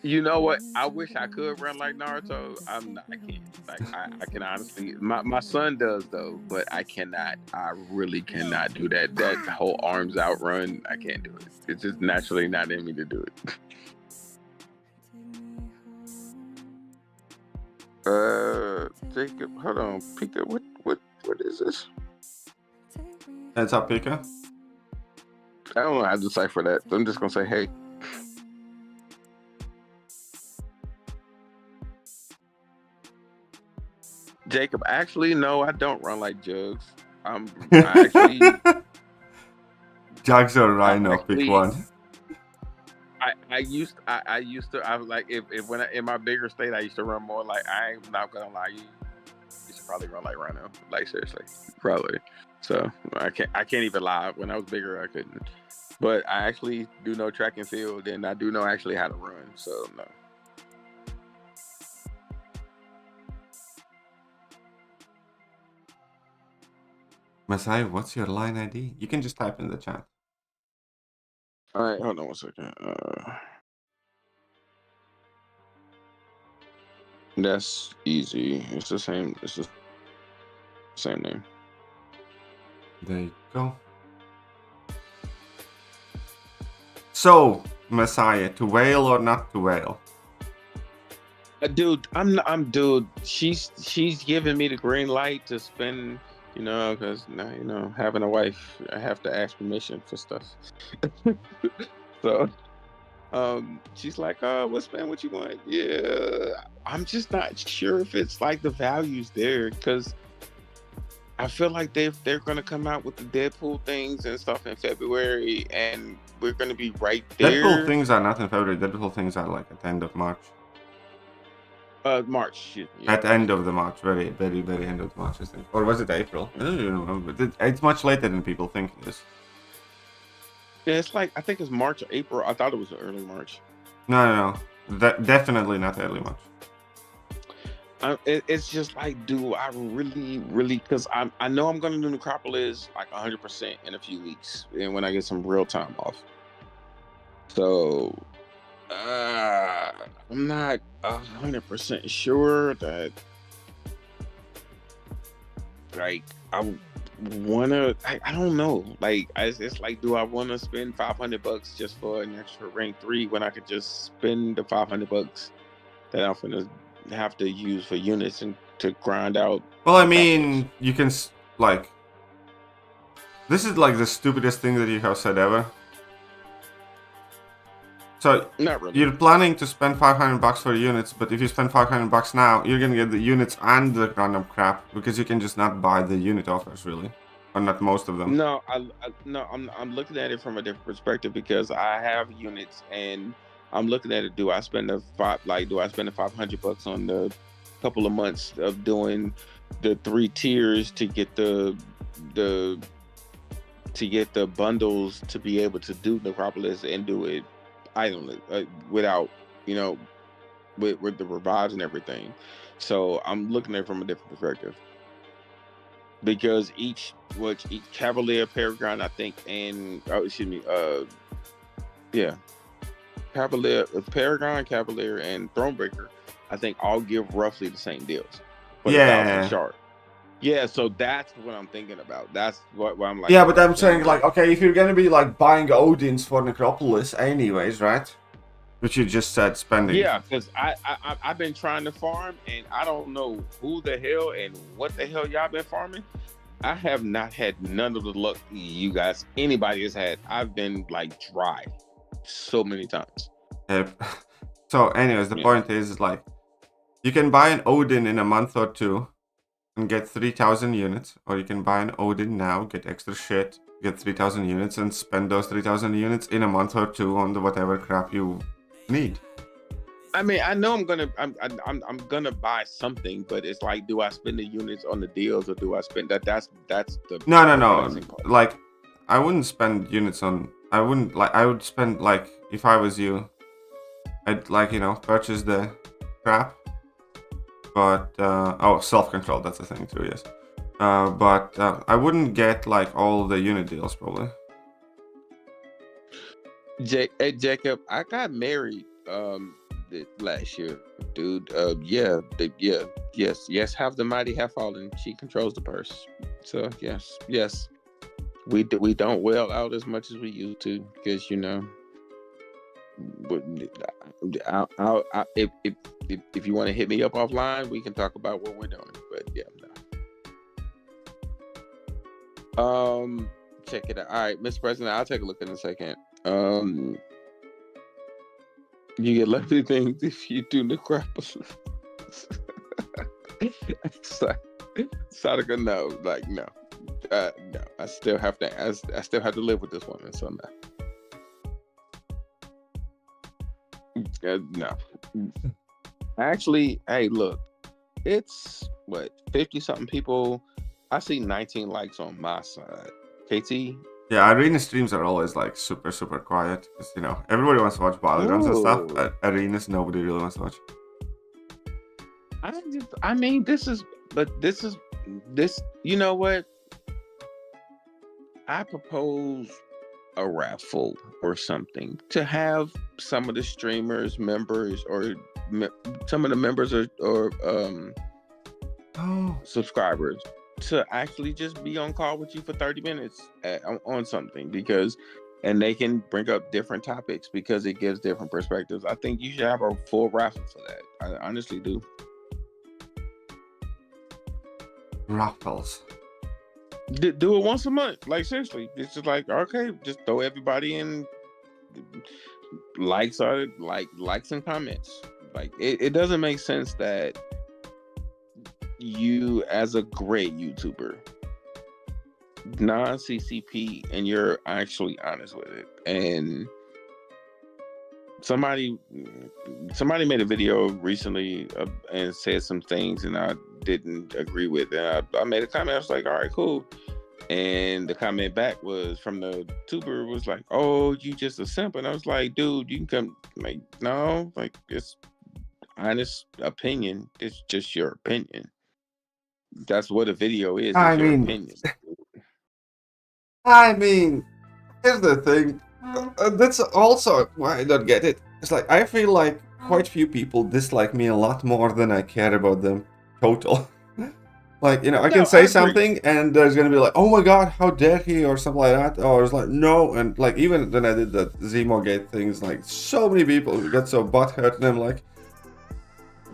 You know what? I wish I could run like Naruto. I can't. Like I can honestly. My son does though, but I cannot. I really cannot do that. That whole arms out run. I can't do it. It's just naturally not in me to do it. Jacob, hold on. Pika, what is this? Heads up, Pika. I don't know how to decipher that. I'm just gonna say, hey. Jacob, actually, no, I don't run like Jugs. I actually, Jags or Rhino, pick Actually, one. I used to I was like if when in my bigger state I used to run more like I'm not gonna lie you should probably run like Rhino, like seriously, probably. So I can't even lie. When I was bigger I couldn't, but I actually do know track and field and I do know actually how to run. So no. Masai, what's your line ID? You can just type in the chat. All right, hold on 1 second. That's easy. It's the same. It's the same name. There you go. So, Messiah, to whale or not to whale? Dude, dude. She's giving me the green light to spend, because now, having a wife, I have to ask permission for stuff. So, she's like, "Oh, we'll spend what you want." Yeah, I'm just not sure if it's like the values there, because I feel like they're gonna come out with the Deadpool things and stuff in February, and we're gonna be right there. Deadpool things are not in February. Deadpool things are like at the end of March. March. Yeah. At the end of the March, very, very, very end of March, I think. Or was it April? I don't even know. But it's much later than people think it is. Yeah, it's like, I think it's March or April. I thought it was early March. No. Definitely not early March. It's just like, do I really, because I know I'm going to do Necropolis like 100% in a few weeks, and when I get some real time off. So, I'm not 100% sure that, like, I wanna. I don't know. Like, it's like, do I want to spend $500 just for an extra rank 3 when I could just spend the $500 that I'm gonna have to use for units and to grind out? Well, I mean, you can like. This is like the stupidest thing that you have said ever. So Not really. You're planning to spend $500 for units, but if you spend $500 now, you're gonna get the units and the random crap because you can just not buy the unit offers, really, or not most of them. No, I'm looking at it from a different perspective because I have units and I'm looking at it. Do I spend the $500 on the couple of months of doing the 3 tiers to get the bundles to be able to do Necropolis and do it idly, without, with the revives and everything. So I'm looking at it from a different perspective because each Cavalier, Paragon, I think, and Cavalier, Paragon, Cavalier, and Thronebreaker, I think all give roughly the same deals. For 1,000 shard. Yeah, so that's what I'm thinking about. That's what I'm like. Yeah, but I'm saying, like, okay, if you're gonna be like buying Odins for Necropolis anyways, right? Which you just said spending. Yeah, because I've been trying to farm and I don't know who the hell and what the hell y'all been farming. I have not had none of the luck anybody has had. I've been like dry so many times. So anyways, the point is like, you can buy an Odin in a month or 2 and get 3,000 units, or you can buy an Odin now, get extra shit, get 3,000 units, and spend those 3,000 units in a month or 2 on the whatever crap you need. I mean, I know I'm gonna buy something, but it's like, do I spend the units on the deals or do I spend that? That's the no. Like, I wouldn't spend units on. I would spend, like, if I was you, I'd, like, purchase the crap. But self-control, that's a thing too, yes. But I wouldn't get like all the unit deals probably. Hey Jacob, I got married last year, dude. Yes, have the mighty have fallen. She controls the purse. So yes. We don't wail out as much as we used to because if you want to hit me up offline, we can talk about what we're doing. But yeah, no. Check it out. All right, Mr. President, I'll take a look in a second. You get lovely things if you do Necropolis. Sadaka, no. No, I still have to. I still have to live with this woman. So no. No. Actually, hey, look, it's what 50 something people. I see 19 likes on my side. KT. Yeah, arena streams are always like super quiet because you know everybody wants to watch Valiant and stuff. But arenas, nobody really wants to watch. I mean, this. You know what? I propose a raffle or something to have some of the streamers, members, or some of the members or subscribers to actually just be on call with you for 30 minutes on something and they can bring up different topics because it gives different perspectives. I think you should have a full raffle for that. I honestly do. Raffles. Do it once a month. Like seriously, it's just like, okay, just throw everybody in likes and comments. Like it doesn't make sense that you as a great YouTuber, non-CCP, and you're actually honest with it. And somebody made a video recently and said some things and I didn't agree with, and I made a comment. I was like, all right, cool. And the comment back was from the tuber was like, oh, you just a simp. And I was like, dude, you can come. Like, no, like, it's honest opinion. It's just your opinion. That's what a video is. I mean, here's the thing. That's also why I don't get it. It's like I feel like quite few people dislike me a lot more than I care about them total. Like, you know, I can say something and there's gonna be like, oh my god, how dare he, or something like that. Or it's like, no. And like, even when I did that Zemogate things, like so many people got so butthurt, and I'm like,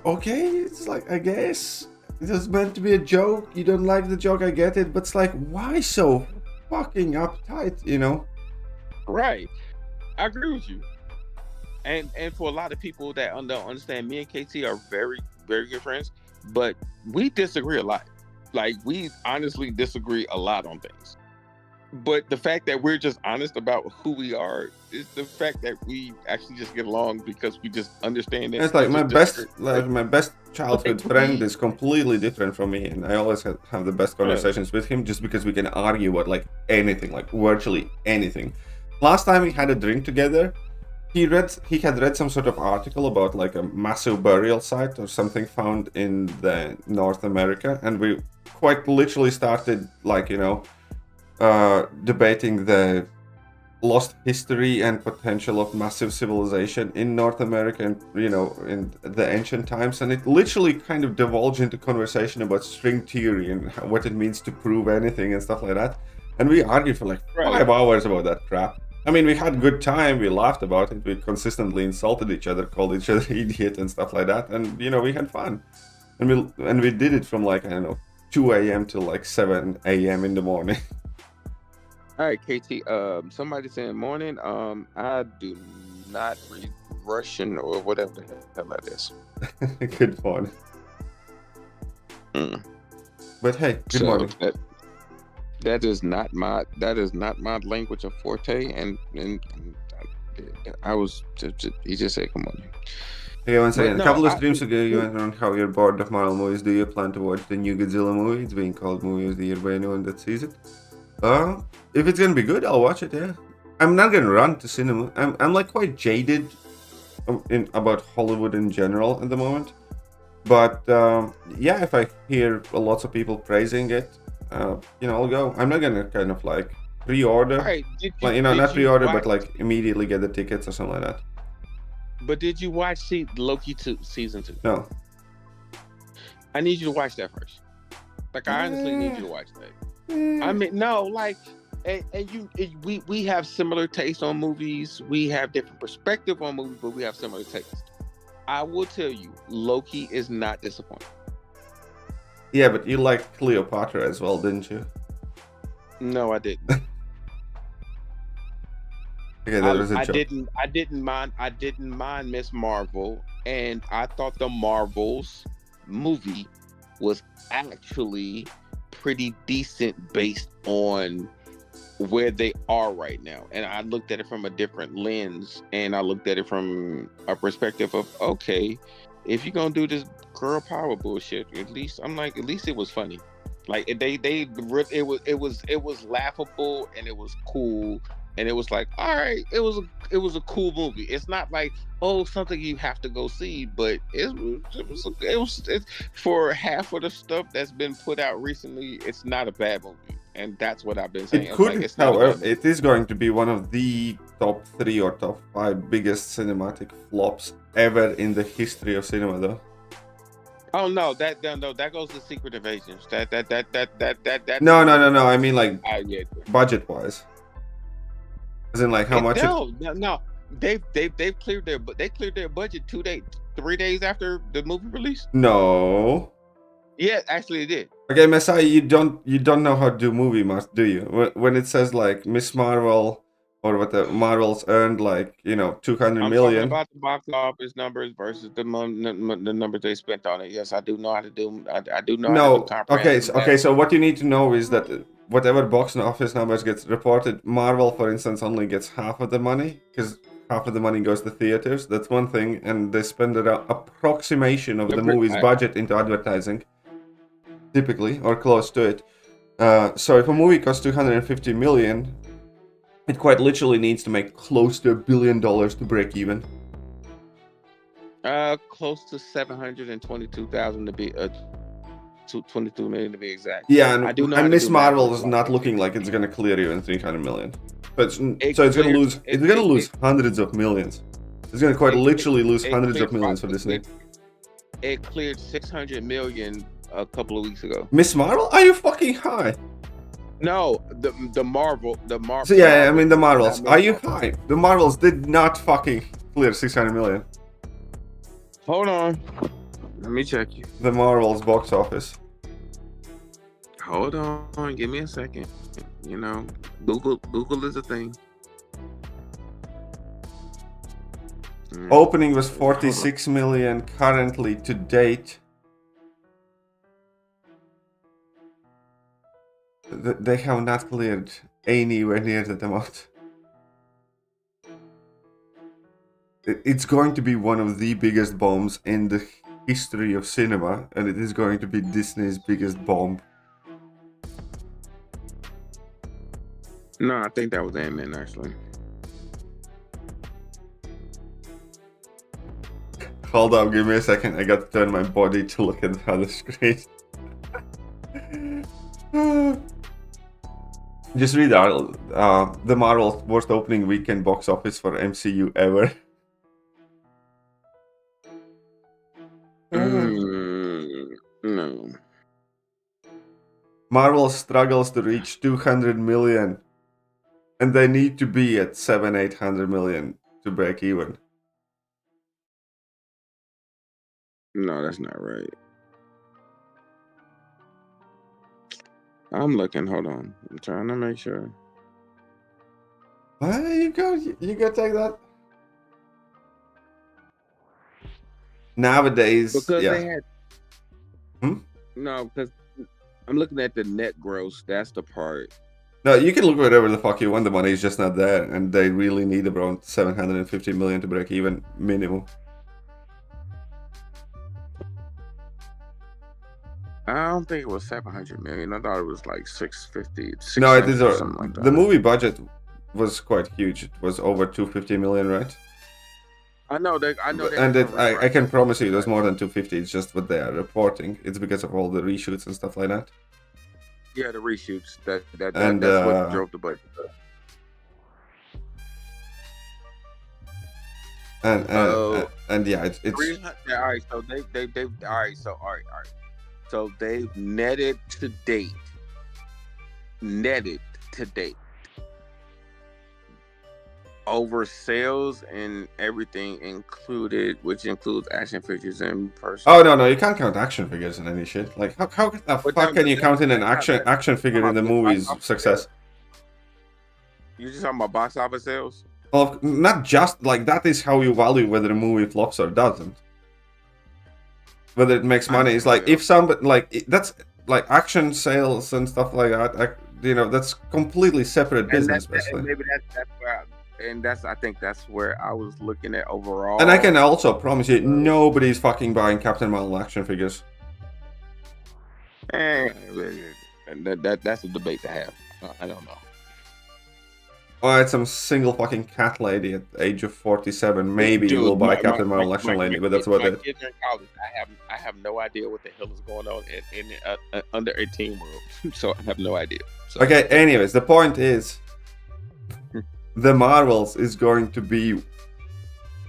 okay, it's like, I guess it was meant to be a joke. You don't like the joke, I get it, but it's like, why so fucking uptight, you know? Right. I agree with you. And for a lot of people that don't understand, me and KT are very, very good friends, but we disagree a lot. Like, we honestly disagree a lot on things. But the fact that we're just honest about who we are is the fact that we actually just get along because we just understand it. It's like my best childhood friend is completely different from me, and I always have the best conversations with him just because we can argue about like anything, like virtually anything. Last time we had a drink together, he had read some sort of article about like a massive burial site or something found in the North America, and we quite literally started like, you know, debating the lost history and potential of massive civilization in North America and, you know, in the ancient times. And it literally kind of divulged into conversation about string theory and what it means to prove anything and stuff like that. And we argued for like 5 hours about that crap. I mean, we had a good time, we laughed about it, we consistently insulted each other, called each other idiot and stuff like that, and, you know, we had fun. And we did it from like, I don't know, 2 a.m. till like 7 a.m. in the morning. All right, KT, somebody saying morning, I do not read Russian or whatever the hell that is. Good morning. But hey, good morning. That is not my language of forte, and I was he just said come on. Okay, once again, a couple of streams ago you went on how you're bored of Marvel movies. Do you plan to watch the new Godzilla movie? It's being called Movie of the Year by anyone that sees it. If it's gonna be good, I'll watch it. Yeah, I'm not gonna run to cinema. I'm like quite jaded about Hollywood in general at the moment. But yeah, if I hear lots of people praising it, you know, I'll go. I'm not gonna kind of like pre-order, right, like, you know, not pre-order, but like immediately get the tickets or something like that. But did you watch Loki 2 season 2? No. I need you to watch that first. Like, I honestly need you to watch that. I mean, no, like, we have similar tastes on movies. We have different perspective on movies, but we have similar tastes. I will tell you, Loki is not disappointing. Yeah, but you liked Cleopatra as well, didn't you? No, I didn't. Okay, that was a joke. I didn't mind Miss Marvel, and I thought the Marvels movie was actually pretty decent based on where they are right now. And I looked at it from a different lens, and I looked at it from a perspective of, okay, if you're gonna do this girl power bullshit, at least it was funny. Like it was laughable, and it was cool, and it was like, all right, it was a cool movie. It's not like, oh, something you have to go see, but it's for half of the stuff that's been put out recently, it's not a bad movie. And that's what I've been saying. It could, like, however, it is going to be one of the top 3 or top 5 biggest cinematic flops ever in the history of cinema, though. Oh no, that goes to Secret Invasions. That. No. I mean, like, yeah. budget-wise. As in, like, how much? No. They've cleared their budget 3 days after the movie release. No. Yeah, actually, it did. Okay, Messiah, you don't know how to do movie math, do you? When it says like Miss Marvel or what the Marvels earned, like, you know, 200 million. I'm talking about the box office numbers versus the numbers they spent on it. Yes, I do know how to do. I do know. No, how to do okay. So what you need to know is that whatever box office numbers gets reported, Marvel, for instance, only gets half of the money because half of the money goes to theaters. That's one thing, and they spend an approximation of the movie's budget into advertising. Typically, or close to it. So if a movie costs 250 million, it quite literally needs to make close to $1 billion to break even. Close to 722,000 to be 22 million to be exact. Yeah, and Miss Marvel is not looking like it's gonna clear even 300 million. But it's gonna lose hundreds of millions. It's gonna quite literally lose hundreds of millions for Disney. It cleared 600 million a couple of weeks ago. Miss Marvel? Are you fucking high? No, the Marvel. So yeah, I mean the Marvels. Are you high? The Marvels did not fucking clear 600 million. Hold on, let me check you. The Marvels box office. Hold on, give me a second. You know, Google is a thing. Opening was 46 million currently to date. They have not cleared anywhere near that amount. It's going to be one of the biggest bombs in the history of cinema, and it is going to be Disney's biggest bomb. No, I think that was Ant-Man, actually. Hold up, give me a second. I got to turn my body to look at the other screen. Just read the Marvel's worst opening weekend box office for MCU ever. No. Marvel struggles to reach 200 million, and they need to be at 700-800 million to break even. No, that's not right. I'm looking. Hold on. I'm trying to make sure. You go take that. Nowadays, because yeah. they had. No, because I'm looking at the net gross. That's the part. No, you can look whatever the fuck you want. The money is just not there, and they really need around 750 million to break even minimum. I don't think it was 700 million. I thought it was like 650. No, it is. Something like that. The movie budget was quite huge. It was over 250 million, right? I know. And I can promise you, there's more than 250. It's just what they are reporting. It's because of all the reshoots and stuff like that. Yeah, the reshoots. That's what drove the budget up. And yeah, it's. All right. So they all right. So they've netted to date, over sales and everything included, which includes action figures and personal. Oh no, you can't count action figures in any shit. Like how the fuck can you count in an action figure in the movie's success? You're just talking about box office sales? Well, not just like that is how you value whether a movie flops or doesn't. Whether it makes money is like if somebody like that's like action sales and stuff like that, you know, that's completely separate business, basically. And maybe that's where, I think that's where I was looking at overall. And I can also promise you, nobody's fucking buying Captain Marvel action figures. And that's a debate to have. I don't know. Well, it's some single fucking cat lady at the age of 47. Maybe Dude, will buy Captain Marvel action lady, but that's about it. Kids are in college. I have no idea what the hell is going on in under 18 world. So I have no idea. So. Okay. Anyways, the point is, the Marvels is going to be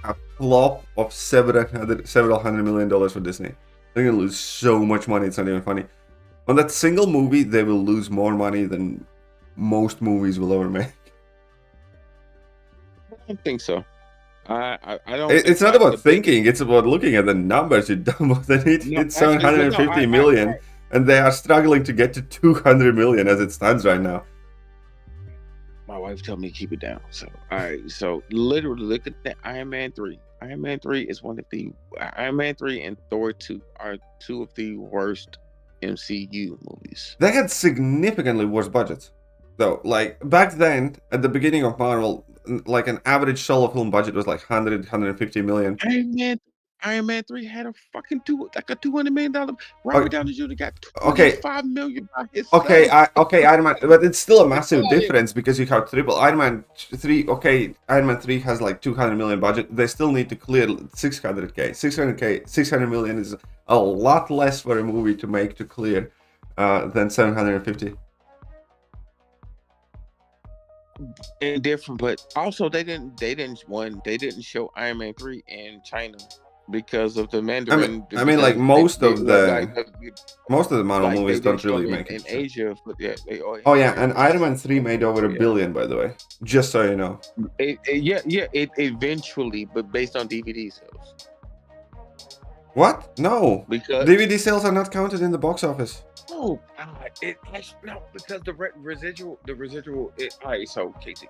a flop of several $100 million for Disney. They're gonna lose so much money. It's not even funny. On that single movie, they will lose more money than most movies will ever make. I don't think so. I don't. It's not about thinking. It's about looking at the numbers. You dumb. They need it's 750 million, and they are struggling to get to 200 million as it stands right now. My wife told me to keep it down. So all right. So literally, look at the Iron Man 3. Iron Man 3 is one of the Iron Man 3 and Thor 2 are two of the worst MCU movies. They had significantly worse budgets, though. Like back then, at the beginning of Marvel, like an average solo film budget was like 150 million. Iron Man 3 had a fucking $200 million. Robert Downey Jr. got $25 million by himself. Okay, Iron Man, but it's still a massive difference because you have triple. Iron Man 3, Iron Man 3 has like 200 million budget. They still need to clear 600k. 600 million is a lot less for a movie to make to clear than 750. And different, but also they didn't show Iron Man 3 in China because of the Mandarin. I mean, like most of the Marvel movies don't really make it in Asia. But yeah, and Iron Man 3 made over $1 billion, by the way, just so you know. It eventually, but based on DVD sales. What? No, because DVD sales are not counted in the box office. Oh, because the residual. All right, so Casey,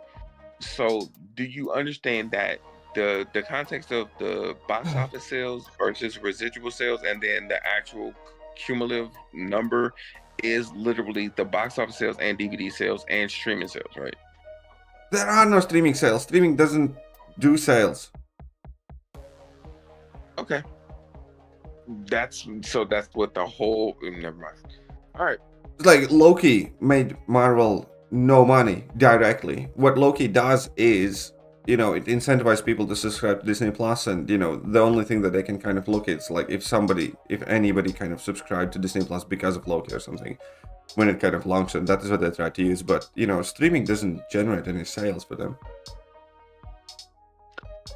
so do you understand that the context of the box office sales versus residual sales, and then the actual cumulative number is literally the box office sales and DVD sales and streaming sales, right? There are no streaming sales. Streaming doesn't do sales. Okay, that's what the whole. Never mind. All right. Like Loki made Marvel no money directly. What Loki does is, you know, it incentivizes people to subscribe to Disney Plus, and you know, the only thing that they can kind of look at is like if anybody kind of subscribed to Disney Plus because of Loki or something when it kind of launched, and that is what they try to use. But you know, streaming doesn't generate any sales for them.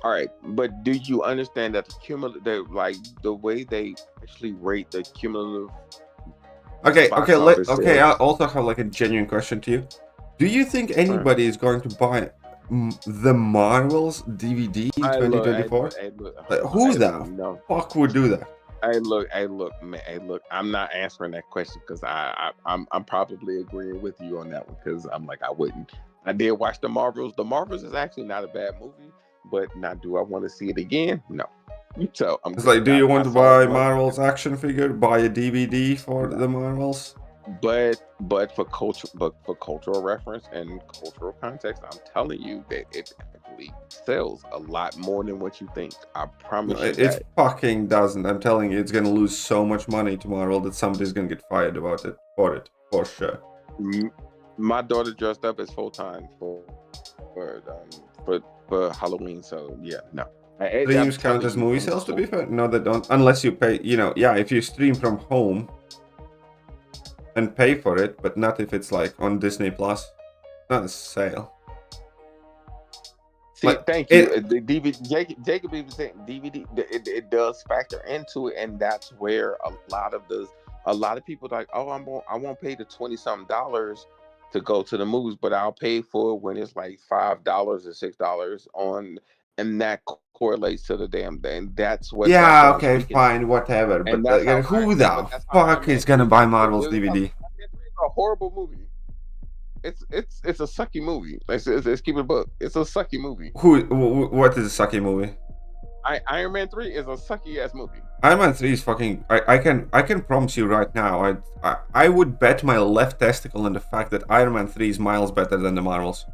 All right, but do you understand that the way they actually rate the cumulative? Okay. I also have like a genuine question to you. Do you think anybody is going to buy the Marvels DVD in 2024? Who the fuck would do that? Hey, look. I'm not answering that question because I'm probably agreeing with you on that one because I'm like I wouldn't. I did watch the Marvels. The Marvels is actually not a bad movie, but now do I want to see it again? No. So it's like, do you want to buy Marvel's action figure? Buy a DVD for the Marvels? But for cultural reference and cultural context, I'm telling you that it actually sells a lot more than what you think. I promise you. It fucking doesn't. I'm telling you, it's gonna lose so much money to Marvel that somebody's gonna get fired about it for sure. My daughter dressed up as full-time for Halloween, so yeah, no. Streams count as movie sales, to be fair? No, they don't. Unless you pay, you know, if you stream from home and pay for it, but not if it's like on Disney Plus. Not a sale. See, thank you. The DVD, Jacob even saying DVD, it does factor into it, and that's where a lot of people are like, oh, I won't pay the $20-something to go to the movies, but I'll pay for it when it's like $5 or $6 on. And that correlates to the damn thing. That's what. Yeah. Okay. Fine. Whatever. But who the fuck is gonna buy Marvel's DVD? It's a horrible movie. It's a sucky movie. Let's keep it book. It's a sucky movie. What is a sucky movie? Iron Man 3 is a sucky ass movie. Iron Man 3 is fucking. I can promise you right now. I would bet my left testicle on the fact that Iron Man 3 is miles better than the Marvels.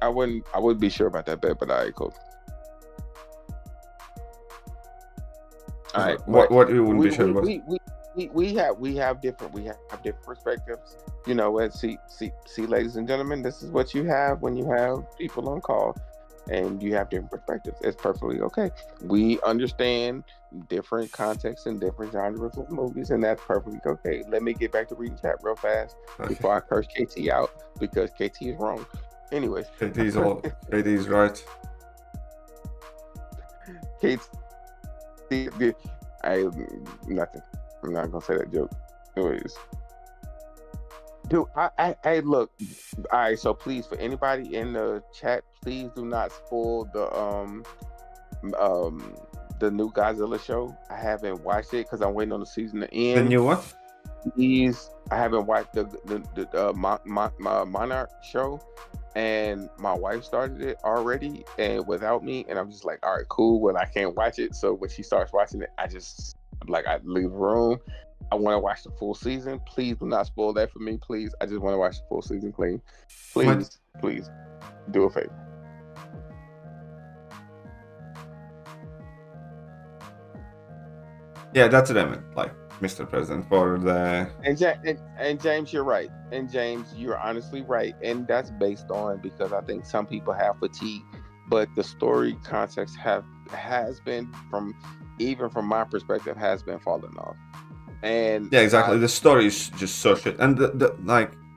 I wouldn't be sure about that bet, but all right, cool. All right, What you wouldn't be sure about? We have different perspectives. You know, and see, ladies and gentlemen, this is what you have when you have people on call, and you have different perspectives. It's perfectly okay. We understand different contexts and different genres of movies, and that's perfectly okay. Let me get back to reading chat real fast before I curse KT out, because KT is wrong. Anyways, KT's right. Nothing. I'm not gonna say that joke. Anyways, dude, I look. All right, so please, for anybody in the chat, please do not spoil the new Godzilla show. I haven't watched it because I'm waiting on the season to end. The new what? Please, I haven't watched the Monarch show, and my wife started it already, and without me, and I'm just like, all right, cool. Well, I can't watch it, so when she starts watching it, I leave the room. I want to watch the full season. Please do not spoil that for me, please. I just want to watch the full season, please. Please, do a favor. Yeah, that's what I meant, like, Mr. President, for the... And James, you're right. And James, you're honestly right. And that's based on, because I think some people have fatigue, but the story context has been, even from my perspective, has been falling off. And yeah, exactly. The story is just so shit. And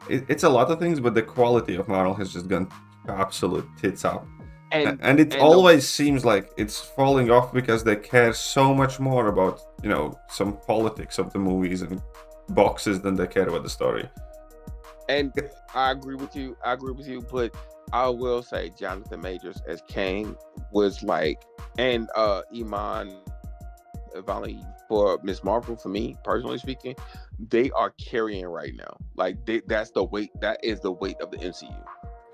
it's a lot of things, but the quality of Marvel has just gone absolute tits up. And it always seems like it's falling off because they care so much more about, you know, some politics of the movies and boxes than they care about the story. And I agree with you, but I will say Jonathan Majors as Kang was like, and Iman Valiant for Ms. Marvel, for me, personally speaking, they are carrying right now. Like, that is the weight of the MCU.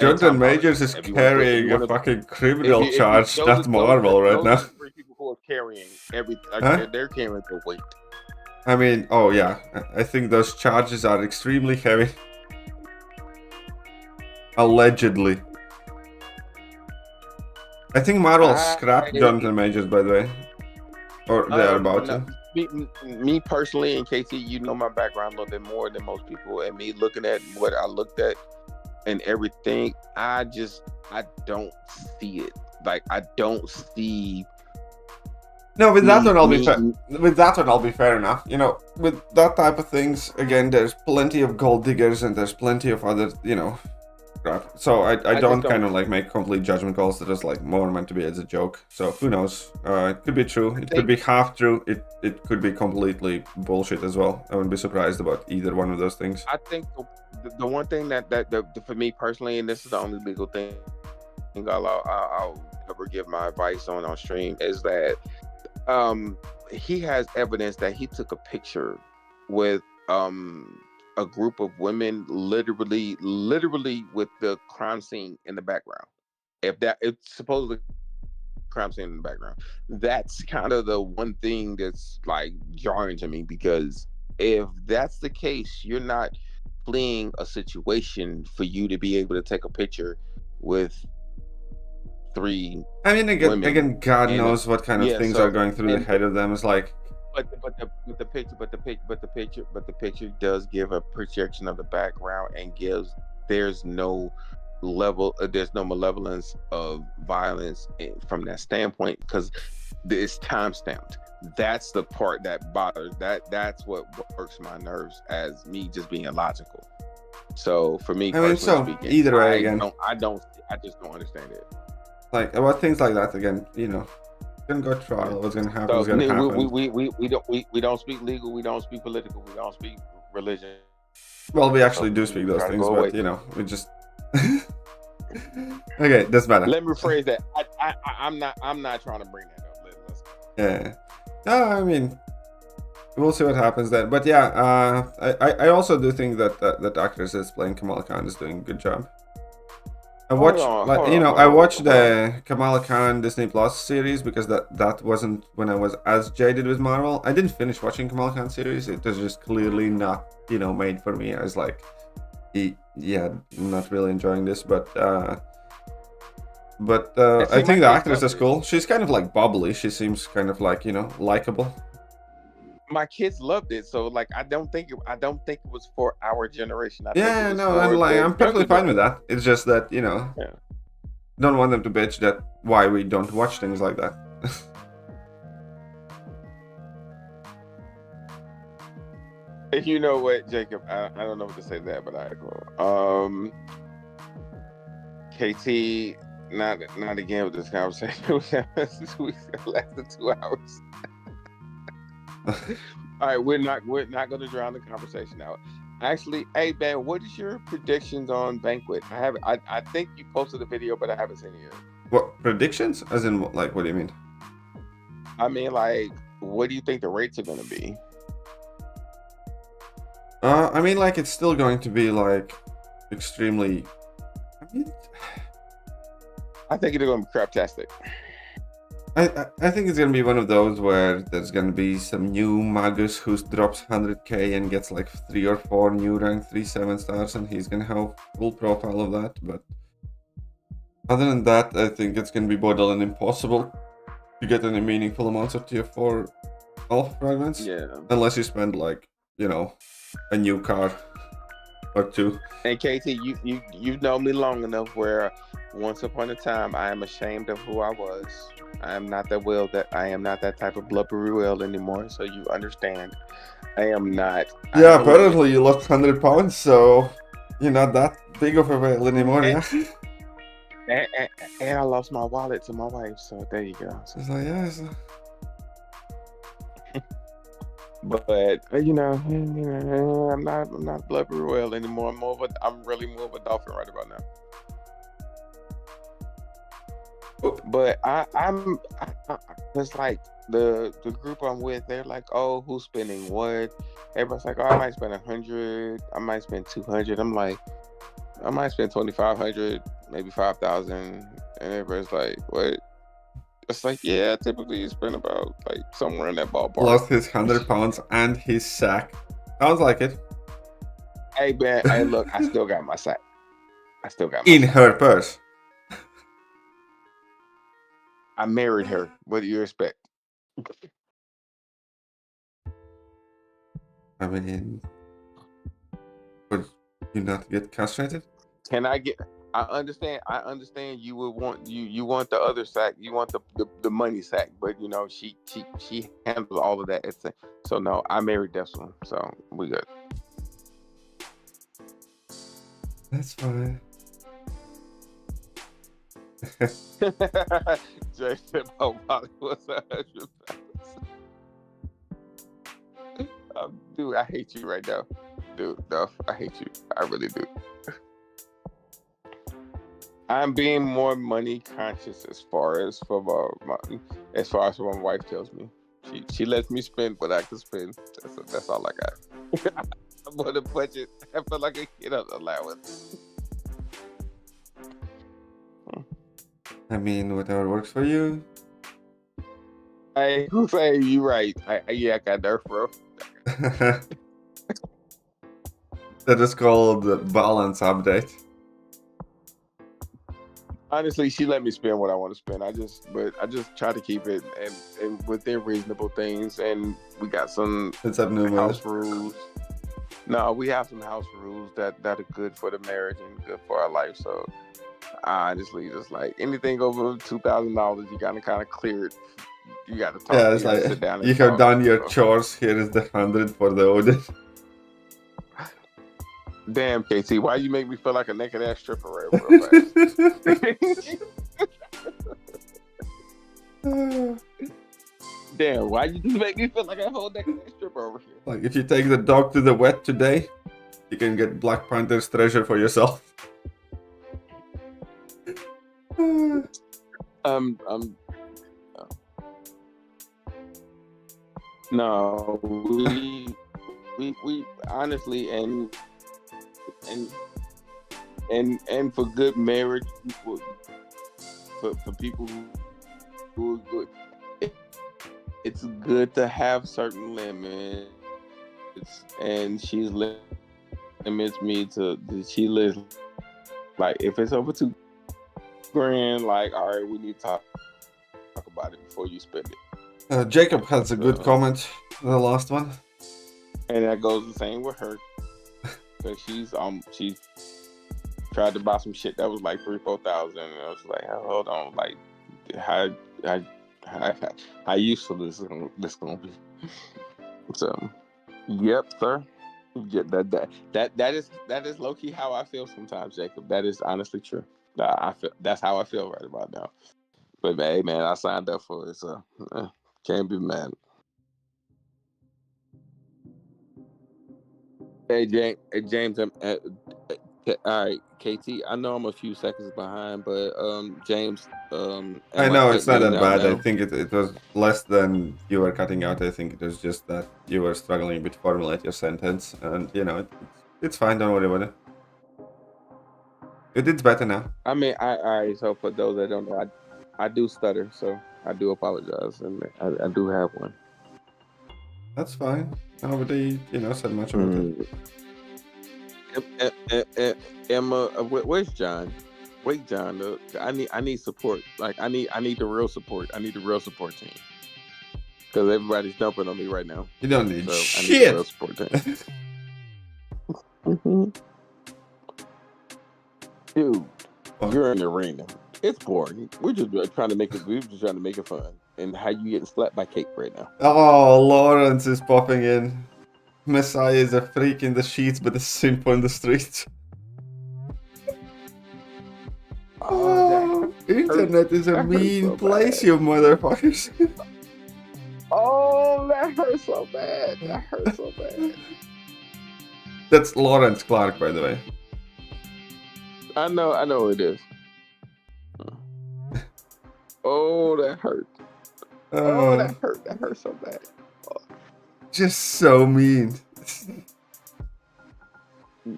Jonathan Majors is carrying a fucking criminal charge, not Marvel right now. Three people who are carrying everything. They're carrying the weight. I mean, oh yeah, I think those charges are extremely heavy. Allegedly. I think Marvel scrapped Jonathan Majors, by the way. Or they are about to. Me personally, and KT, you know my background a little bit more than most people, and me looking at what I looked at and everything, I don't see it. Like, I don't see. No, with that one I'll be fair enough. You know, with that type of things, again, there's plenty of gold diggers and there's plenty of other, you know, crap. So I don't kind of like make complete judgment calls that is like more meant to be as a joke. So who knows? It could be true. It could be half true. It could be completely bullshit as well. I wouldn't be surprised about either one of those things. I think the one thing that for me personally, and this is the only legal thing I'll ever give my advice on stream, is that he has evidence that he took a picture with a group of women, literally with the crime scene in the background. It's supposedly crime scene in the background. That's kind of the one thing that's like jarring to me, because if that's the case, you're not fleeing a situation for you to be able to take a picture with three. I mean, again, God knows what kind of things are going through the head of them. It's like, but the picture does give a projection of the background and there's no malevolence of violence from that standpoint, because it's time stamped. That's the part that bothers. That's what works my nerves, as me just being illogical. So for me, speaking, either way, again, I just don't understand it. Like, about things like that, again, you know, gonna go trial. What's gonna happen is gonna happen. We don't speak legal. We don't speak political. We don't speak religion. Well, we actually do speak those things, but you know, we just. Okay, doesn't matter. Let me rephrase that. I'm not trying to bring that up. Let's go. Yeah. No, I mean, we'll see what happens then. But yeah, I also do think that actress that's playing Kamala Khan is doing a good job. I watched, on, like, hold you on, know, hold I on, watched hold on. the Kamala Khan Disney Plus series because that wasn't when I was as jaded with Marvel. I didn't finish watching Kamala Khan series. It was just clearly not, made for me. I was like, yeah, not really enjoying this, but And I see, my think the kids actress loved is it. cool. She's kind of like bubbly. She seems kind of like, likable. My kids loved it, so like I don't think it was for our generation. I think it Yeah, was no, and for like the I'm younger perfectly fine with generation. that. It's just that, Yeah. don't want them to bitch that why we don't watch things like that. You know what, Jacob? I don't know what to say to that, but I go. KT, not again with this conversation. We lasted 2 hours. All right, we're not gonna drown the conversation out. Actually, hey man, what is your predictions on Banquet? I think you posted a video, but I haven't seen it yet. What predictions? As in, like, what do you mean? I mean, like, what do you think the rates are gonna be? I mean, like, it's still going to be like extremely. I mean, I think it's gonna be craptastic. I think it's gonna be one of those where there's gonna be some new Magus who drops 100k and gets like 3 or 4 new rank 3 7 stars, and he's gonna have full profile of that. But other than that, I think it's gonna be borderline impossible to get any meaningful amounts of tier 4 elf fragments. Yeah. Unless you spend like, a new car or two. And KT, you've known me long enough where once upon a time I am ashamed of who I was. I am not that type of blubbery whale anymore. So you understand. I am not. Yeah, apparently you lost 100 pounds, so you're not that big of a whale anymore, yeah? And I lost my wallet to my wife, so there you go. It's like, yeah, But I'm not blubbery whale anymore. I'm really more of a dolphin right about now. But I'm it's like the group I'm with, they're like, oh, who's spending what? Everybody's like, oh, I might spend 100, I might spend 200. I'm like, I might spend 2,500, maybe 5,000, and everybody's like, what? It's like, yeah, typically you spend about like somewhere in that ballpark. Lost his 100 pounds and his sack. Sounds like it. Hey man, hey look, I still got my sack. In her purse. I married her. What do you expect? I mean, would you not get castrated? Can I get? I understand. You would want you want the other sack. You want the money sack. But she handles all of that. So no, I married this one. So we good. That's fine. Jay said my wallet was 100 pounds. Dude, I hate you right now. Dude, no, I hate you. I really do. I'm being more money conscious as far as what my wife tells me. She lets me spend what I can spend. That's all I got. I'm on a budget. I feel like I get an allowance. I mean, whatever works for you. Hey, who's saying you right? I got nerve, bro. That is called the balance update. Honestly, she let me spend what I want to spend. I just try to keep it and within reasonable things. And we got some house rules. No, we have some house rules that are good for the marriage and good for our life. So honestly, just like anything over $2,000, you gotta kind of clear it. You gotta talk. Yeah, it's like sit down and you have done your chores. Here is the 100 for the audit. Damn, KT, why you make me feel like a naked ass stripper right bro? Damn, why you just make me feel like a whole naked ass stripper over here? Like, if you take the dog to the vet today, you can get Black Panther's treasure for yourself. No, we honestly and and for good marriage, for people who it's good to have certain limits, and she's limits me to she lives like if it's over $2,000, like all right, we need to talk about it before you spend it. Jacob has a good comment, the last one. And that goes the same with her. Cause she tried to buy some shit that was like $3,000-4,000, and I was like, hold on, like how useful this gonna be. So, yep, sir. Yeah, that is low key how I feel sometimes, Jacob. That is honestly true. I feel that's how I feel right about now. But hey, man, I signed up for it, so can't be mad. Hey, James, all right, KT. I know I'm a few seconds behind, but James, I am I know it's not cutting you that out bad. I now? think it was less than you were cutting out. I think it was just that you were struggling a bit to formulate your sentence, and you know it's fine. Don't worry about it. It's better now. I mean, all right. So for those that don't know, I do stutter, so I do apologize, and I do have one. That's fine. Nobody, said much about it. Emma, where's John? Wait, John. I need support. Like I need the real support. I need the real support team. Because everybody's dumping on me right now. You don't need shit. I need the real support team. Dude, you're in the arena. It's boring. We're just trying to make it fun. And how you getting slapped by Kate right now? Oh, Lawrence is popping in. Messiah is a freak in the sheets, but a simp on the streets. Oh, internet is a mean place, you motherfuckers. Oh, that hurts so bad. That hurts so bad. That's Lawrence Clark, by the way. I know it is. Oh, that hurt. Oh, that hurt. That hurt so bad. Oh. Just so mean.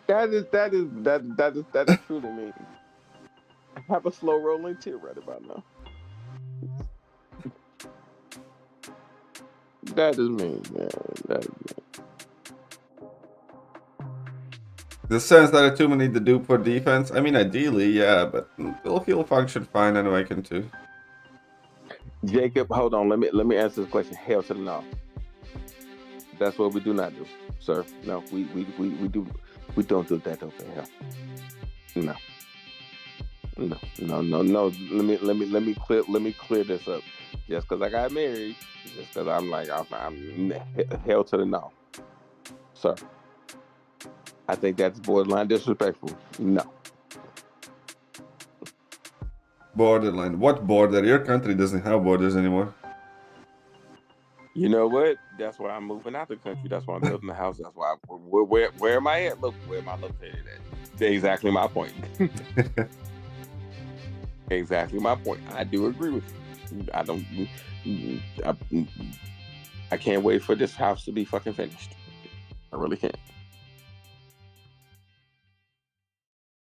That is truly mean. I have a slow rolling tear right about now. That is mean, man. That is mean. The sense that I too many to do for defense. I mean, ideally, yeah, but he'll function fine anyway. Can too. Jacob, hold on. Let me answer this question. Hell to the no. That's what we do not do, sir. No, we don't do that over here. No. Let me clear this up. Just because I got married, just because I'm hell to the no, sir. I think that's borderline disrespectful. No. Borderline. What border? Your country doesn't have borders anymore. You know what? That's why I'm moving out the country. That's why I'm building the house. That's why. Where am I at? Look, where am I located at? Exactly my point. Exactly my point. I do agree with you. I can't wait for this house to be fucking finished. I really can't.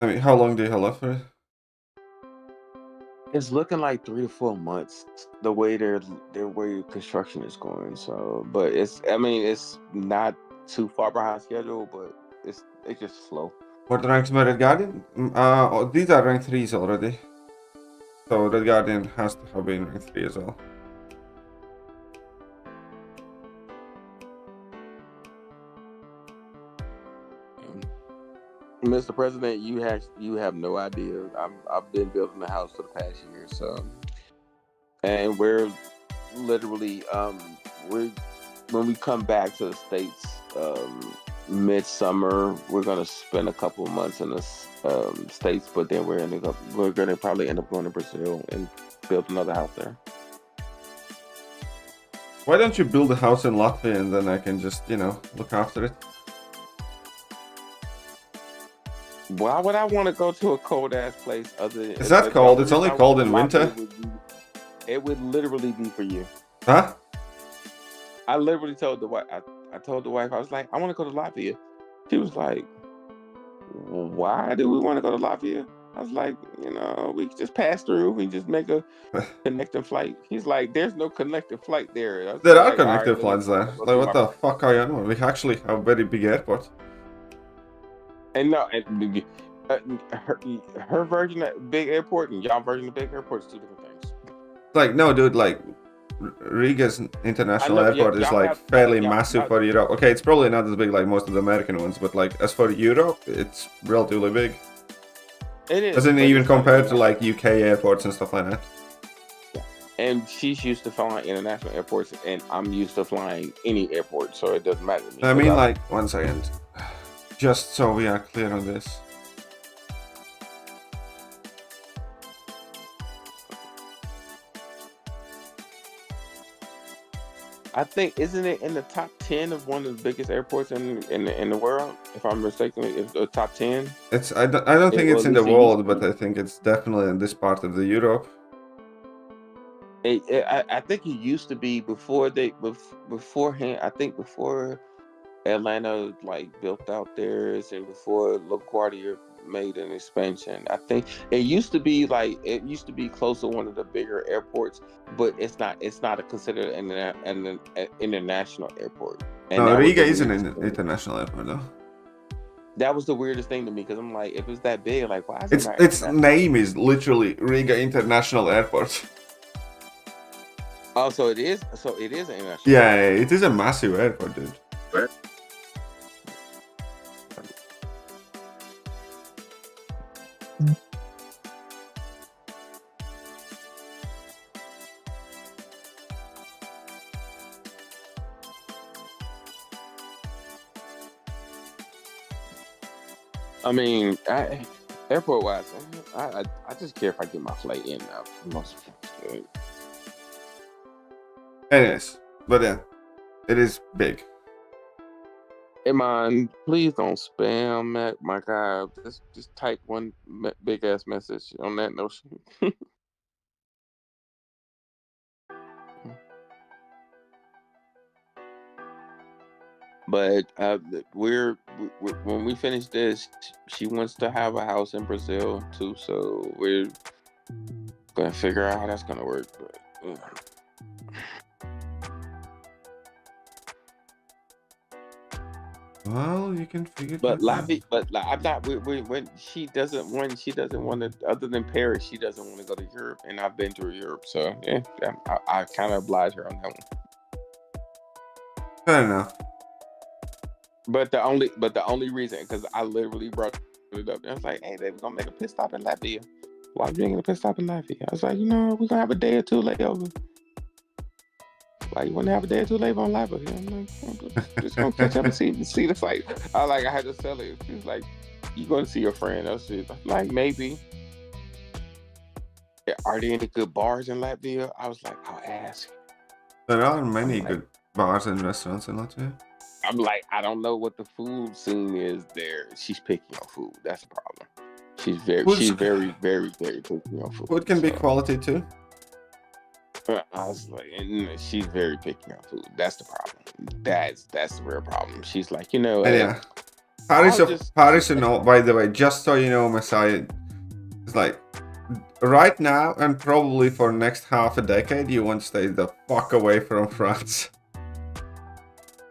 I mean, how long do you have left for it? It's looking like 3 to 4 months. The way their way construction is going. So, but it's not too far behind schedule, but it's just slow. What ranks my Red Guardian? These are rank 3s already. So Red Guardian has to have been rank 3 as well. Mr. President, you have no idea. I've been building the house for the past year, so, and we're literally when we come back to the States midsummer, we're gonna spend a couple of months in the States, but then we're gonna probably end up going to Brazil and build another house there. Why don't you build a house in Latvia and then I can just look after it? Why would I want to go to a cold ass place other than... Is that cold? It's only cold in winter. It would literally be for you. Huh? I literally told the wife, I told the wife, I was like, I want to go to Latvia. She was like, why do we want to go to Latvia? I was like, we can just pass through. We just make a connecting flight. He's like, there's no connecting flight there. There are like, connected flights there. Like, what the fuck are you on? We actually have a very big airport. And no, her version of big airport and y'all version of big airport is two different things. Like, no, dude, like, Riga's international airport is like fairly massive for Europe. Okay, it's probably not as big like most of the American ones, but like as for Europe, it's relatively big. It is. Doesn't even compare to like UK airports and stuff like that. Yeah. And she's used to flying international airports, and I'm used to flying any airport, so it doesn't matter to me. I mean, like, 1 second, just so we are clear on this. I think, isn't it in the top 10 of one of the biggest airports in the world? If I'm mistaken, it's the top 10. I don't think it's in the world, but I think it's definitely in this part of the Europe. I think it used to be beforehand. I think before Atlanta like built out theirs and before LaGuardia made an expansion. I think it used to be close to one of the bigger airports, but it's not considered an international airport. And no, Riga is an international airport though. That was the weirdest thing to me because I'm like, if it's that big, like why is it its name is literally Riga International Airport. Oh, so it is an international. Yeah, it is a massive airport, dude. Right. I mean, airport wise, I just care if I get my flight in now. Most good. Anyways, but yeah, it is big. Hey man, please don't spam that. My God, just type one big ass message on that notion. But when we finish this, she wants to have a house in Brazil too, so we're gonna figure out how that's gonna work. But well, you can figure. But I'm not. When she doesn't want to. Other than Paris, she doesn't want to go to Europe, and I've been through Europe, so yeah, I kind of oblige her on that one. Fair enough. But the only reason, because I literally brought it up, and I was like, "Hey, we're gonna make a pit stop in Latvia. Why are we making a pit stop in Latvia?" I was like, we're gonna have a day or two layover. Like, you want to have a day or two layover on Latvia? I'm like, just gonna catch up and see the fight. I had to sell it. She was like, "You going to see your friend?" I was like, "Maybe." Are there any good bars in Latvia? I was like, "I'll ask." There are many good bars and restaurants in Latvia. I'm like, I don't know what the food scene is there. She's picky on food. That's the problem. She's very, very, very picky on food. Food can be quality too. I was like, she's very picky on food. That's the problem. That's the real problem. She's like, yeah. Paris, by the way, just so you know, Messiah, it's like right now and probably for next half a decade, you want to stay the fuck away from France.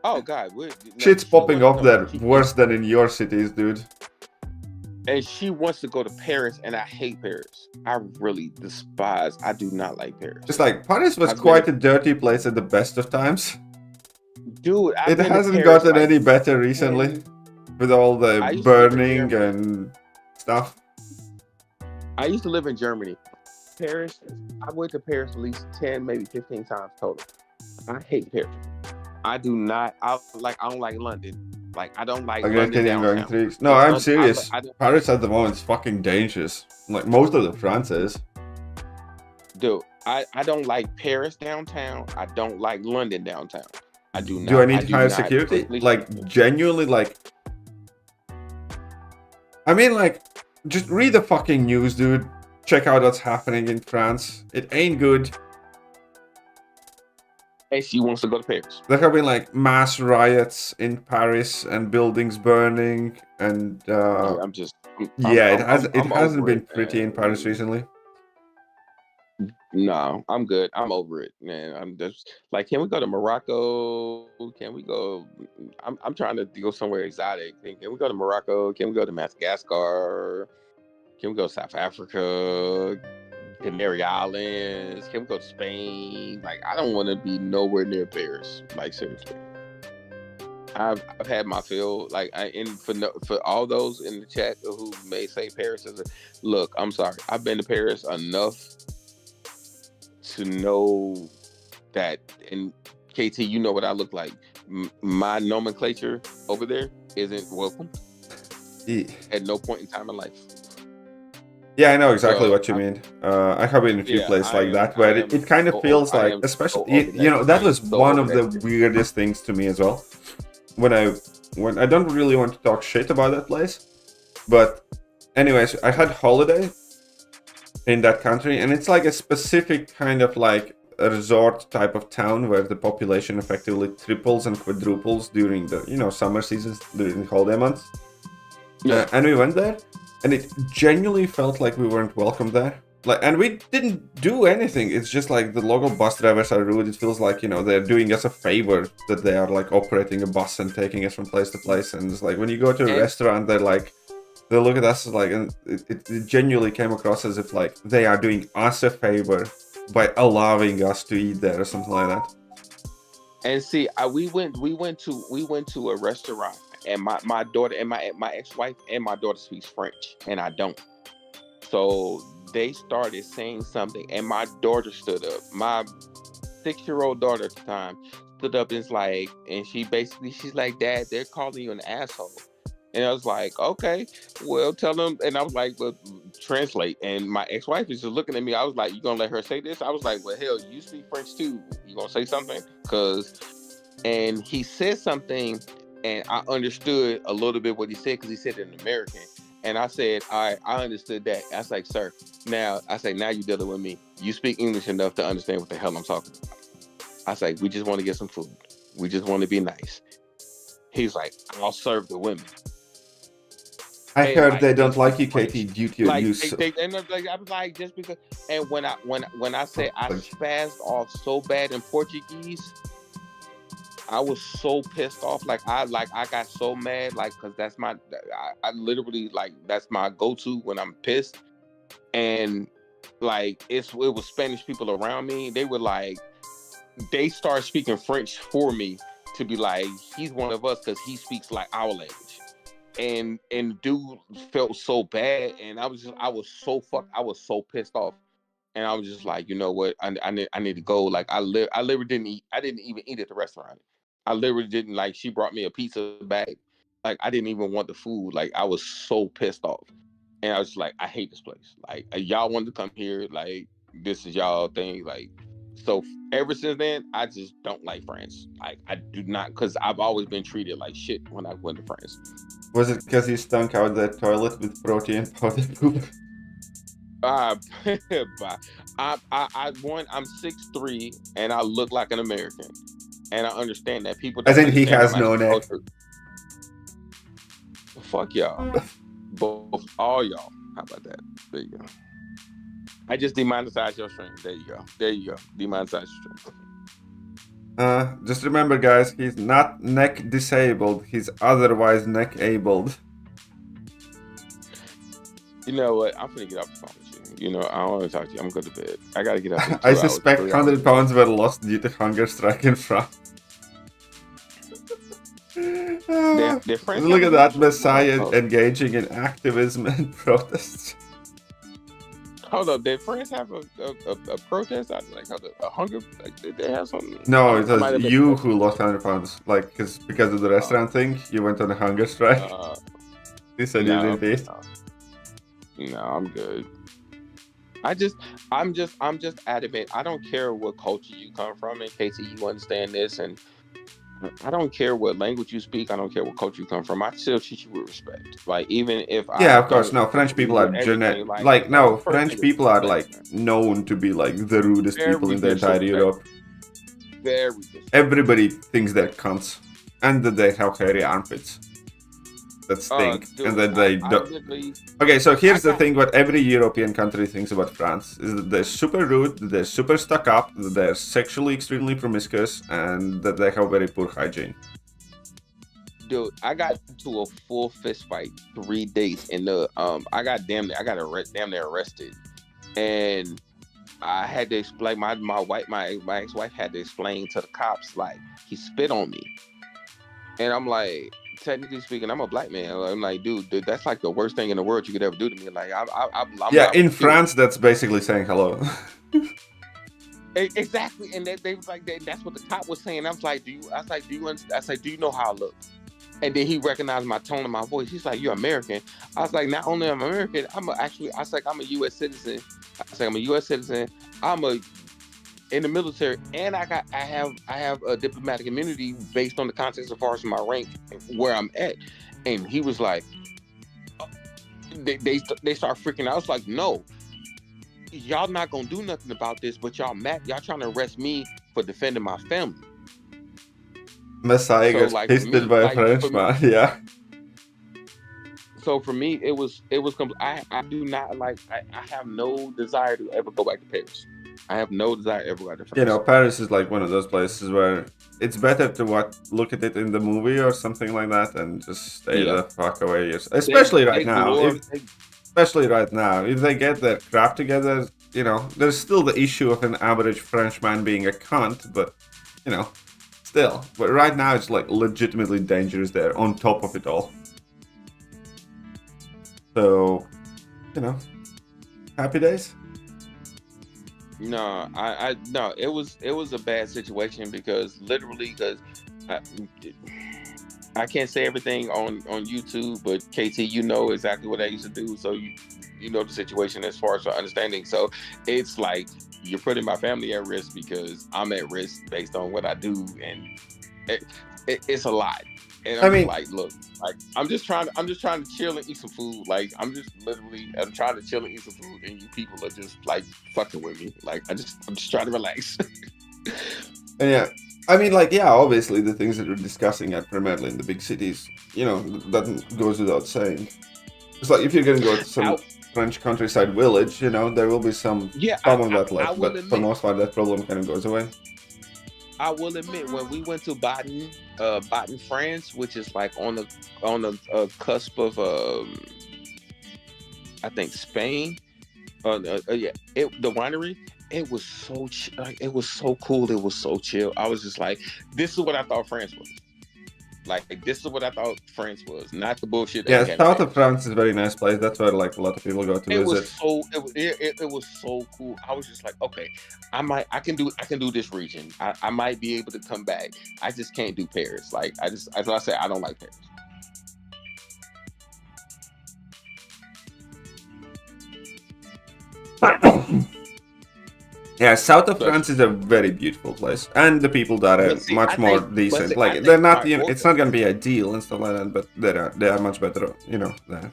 Oh God, shit's popping up there worse than in your cities, dude. And she wants to go to Paris, and I hate Paris. I really despise. I do not like Paris. Just like Paris was quite a dirty place at the best of times. Dude, it hasn't gotten any better recently, with all the burning and stuff. I used to live in Germany. Paris, I went to Paris at least 10, maybe 15 times total. I hate Paris. I do not. I don't like London. Like, I don't like London downtown. No, I'm serious. Paris at the moment is fucking dangerous. Like most of the France is. Dude, I don't like Paris downtown. I don't like London downtown. I do not. Do I need higher security? Like, genuinely, like... I mean, like, just read the fucking news, dude. Check out what's happening in France. It ain't good. And she wants to go to Paris. There have been like mass riots in Paris and buildings burning, and Yeah, it I'm hasn't over been it, pretty in Paris man. recently. No, I'm good. I'm over it, man. I'm just like, can we go to Morocco? Can we go? I'm trying to go somewhere exotic. Can we go to Morocco? Can we go to Madagascar? Can we go to South Africa? Canary Islands? Can we go to Spain? Like, I don't want to be nowhere near Paris. Like, seriously. I've had my fill. Like, for all those in the chat who may say Paris is look, I'm sorry. I've been to Paris enough to know that, and KT, you know what I look like. My nomenclature over there isn't welcome at no point in time in life. Yeah, I know exactly what you mean. I have been in a few places like that where it kind of feels like, especially, that was one of the weirdest things to me as well. When I don't really want to talk shit about that place, but anyways, I had holiday in that country, and it's like a specific kind of like a resort type of town where the population effectively triples and quadruples during the summer seasons, during the holiday months. Yeah. And we went there, and it genuinely felt like we weren't welcome there. And we didn't do anything. It's just like the local bus drivers are rude. It feels like, they're doing us a favor that they are like operating a bus and taking us from place to place. And it's like when you go to a restaurant, they look at us like, and it genuinely came across as if like they are doing us a favor by allowing us to eat there or something like that. And see, we went to a restaurant, and my daughter and my ex-wife and my daughter speaks French, and I don't. So they started saying something, and my daughter stood up. My 6-year-old daughter at the time stood up and she's like, Dad, they're calling you an asshole. And I was like, okay, well, tell them. And I was like, well, translate. And my ex-wife is just looking at me. I was like, you gonna let her say this? I was like, well, hell, you speak French too. You gonna say something? And he said something, and I understood a little bit what he said because he said it in American. And I said, all right, I understood that. I was like, sir, now you're dealing with me. You speak English enough to understand what the hell I'm talking about. I was like, we just want to get some food. We just want to be nice. He's like, I'll serve the women. I heard they don't like you, Katie, due to your use. And I was like, just because. And when I said I spazzed off so bad in Portuguese, I was so pissed off. I got so mad, because that's I literally, that's my go-to when I'm pissed. And it was Spanish people around me. They were they started speaking French for me to be like, he's one of us because he speaks like our language. And dude felt so bad, and I was so pissed off. And I was just like, you know what? I need to go. I literally didn't eat. I didn't even eat at the restaurant. I literally didn't. She brought me a pizza bag. I didn't even want the food. I was so pissed off. And I was like, I hate this place. Y'all wanted to come here. This is y'all thing. So ever since then, I just don't like France. I do not, because I've always been treated like shit when I went to France. Was it because you stunk out the toilet with protein powder poop? I'm 6'3" and I look like an American, and I understand that people. As in, he has no neck. Fuck y'all, both all y'all. How about that? There you go. I just demonetized your stream. There you go. Demonetize your stream. Just remember, guys, he's not neck disabled. He's otherwise neck abled. You know what? I'm gonna get off the phone with you. I don't want to talk to you. I'm going to bed. I gotta get up. I suspect 100 pounds were lost due to hunger strike in France. Look at that Messiah engaging in activism and protests. Hold up, did France have a protest? A hunger? Did they have something? No, it was you who lost 100 pounds. Because of the restaurant thing, you went on a hunger strike. You said you didn't eat. No, I'm good. I'm just adamant. I don't care what culture you come from. In case you understand this, and I don't care what language you speak. I don't care what culture you come from. I still treat you with respect. Even if of course. No, French people are French people are known to be the rudest people in the entire Europe. very disrespectful. Everybody thinks they're cunts, and that they have hairy armpits. That stink, Dude, and that they I don't. literally, Okay, so here's the got- thing: what every European country thinks about France is that they're super rude, that they're super stuck up, that they're sexually extremely promiscuous, and that they have very poor hygiene. dude, I got into a full fist fight 3 days in the I got damn near arrested, and I had to explain my ex-wife had to explain to the cops like he spit on me, and I'm like, technically speaking, I'm a black man. I'm like, dude, that's like the worst thing in the world you could ever do to me. Like, I'm Yeah, not, in France, that's basically saying hello. Exactly, and they was like, that's what the cop was saying. I was like, do you know how I look? And then he recognized my tone and my voice. He's like, "You're American." I was like, "Not only am I American, I'm a U.S. citizen." I was like, "I'm a U.S. citizen. I'm in the military, and I have a diplomatic immunity based on the context as far as my rank, where I'm at." And he was like, they start freaking out. I was like, "No, y'all not gonna do nothing about this, but y'all trying to arrest me for defending my family." Messiah So, gets like, pissed for me, by a like, Frenchman, yeah. So for me, it was. I do not like. I have no desire to ever go back to Paris. I have no desire to ever go back to France. You know, Paris is like one of those places where it's better to look at it in the movie or something like that and just stay the fuck away. Especially right now. Especially right now, if they get their crap together, you know, there's still the issue of an average Frenchman being a cunt, but you know, still. But right now, it's like legitimately dangerous there on top of it all. So, you know, happy days. No, no. It was a bad situation because I can't say everything on YouTube, but KT, you know exactly what I used to do, so you know the situation as far as understanding. So it's like you're putting my family at risk because I'm at risk based on what I do, and it's a lot. And I'm just like, look, like I'm just trying to chill and eat some food. Like I'm trying to chill and eat some food, and you people are just like fucking with me. Like I'm just trying to relax. And yeah, I mean, like, yeah, obviously the things that we're discussing are primarily in the big cities. You know, that goes without saying. It's like if you're gonna go to some French countryside village, you know, there will be some of that left, but for the most part, that problem kind of goes away. I will admit, when we went to Baden, France, which is like on the cusp of I think Spain. The winery. It was so it was so cool. It was so chill. I was just like, this is what I thought France was. Like this is what I thought France was, not the bullshit. Yeah, south of France is a very nice place. That's where like a lot of people go to visit. It was so cool. I was just like, okay, I can do this region. I might be able to come back. I just can't do Paris. Like as I said, I don't like Paris. Yeah, south of France is a very beautiful place, and the people that are much more decent. Like they're not, you know, it's not gonna be ideal and stuff like that, but they are much better, you know. There.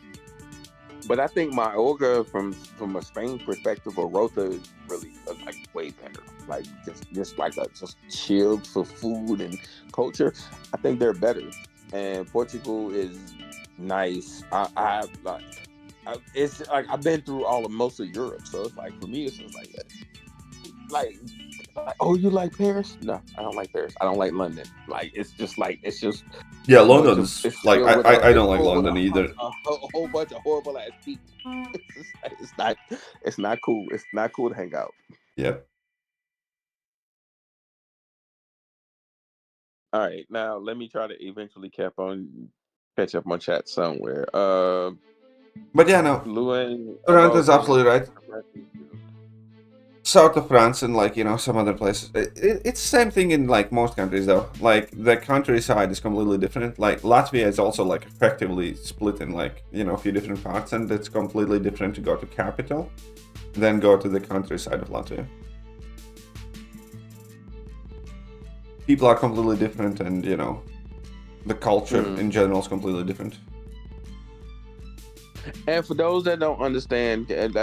But I think Mayorga, from a Spain perspective, or Rota is really like way better. Like just chilled for food and culture. I think they're better, and Portugal is nice. It's like I've been through most of Europe, so it's like for me, it's just like, oh, you like Paris? No, I don't like Paris. I don't like London. Like it's just yeah, London's like I don't like London either. A whole bunch of horrible ass people. It's not cool. It's not cool to hang out. Yep. All right, now let me try to eventually catch up on chat somewhere. But yeah, no, Toronto's absolutely right. South of France and like, you know, some other places. It's the same thing in like most countries though. Like the countryside is completely different. Like Latvia is also like effectively split in like, you know, a few different parts, and it's completely different to go to capital than go to the countryside of Latvia. People are completely different, and you know, the culture in general is completely different. And for those that don't understand, I'm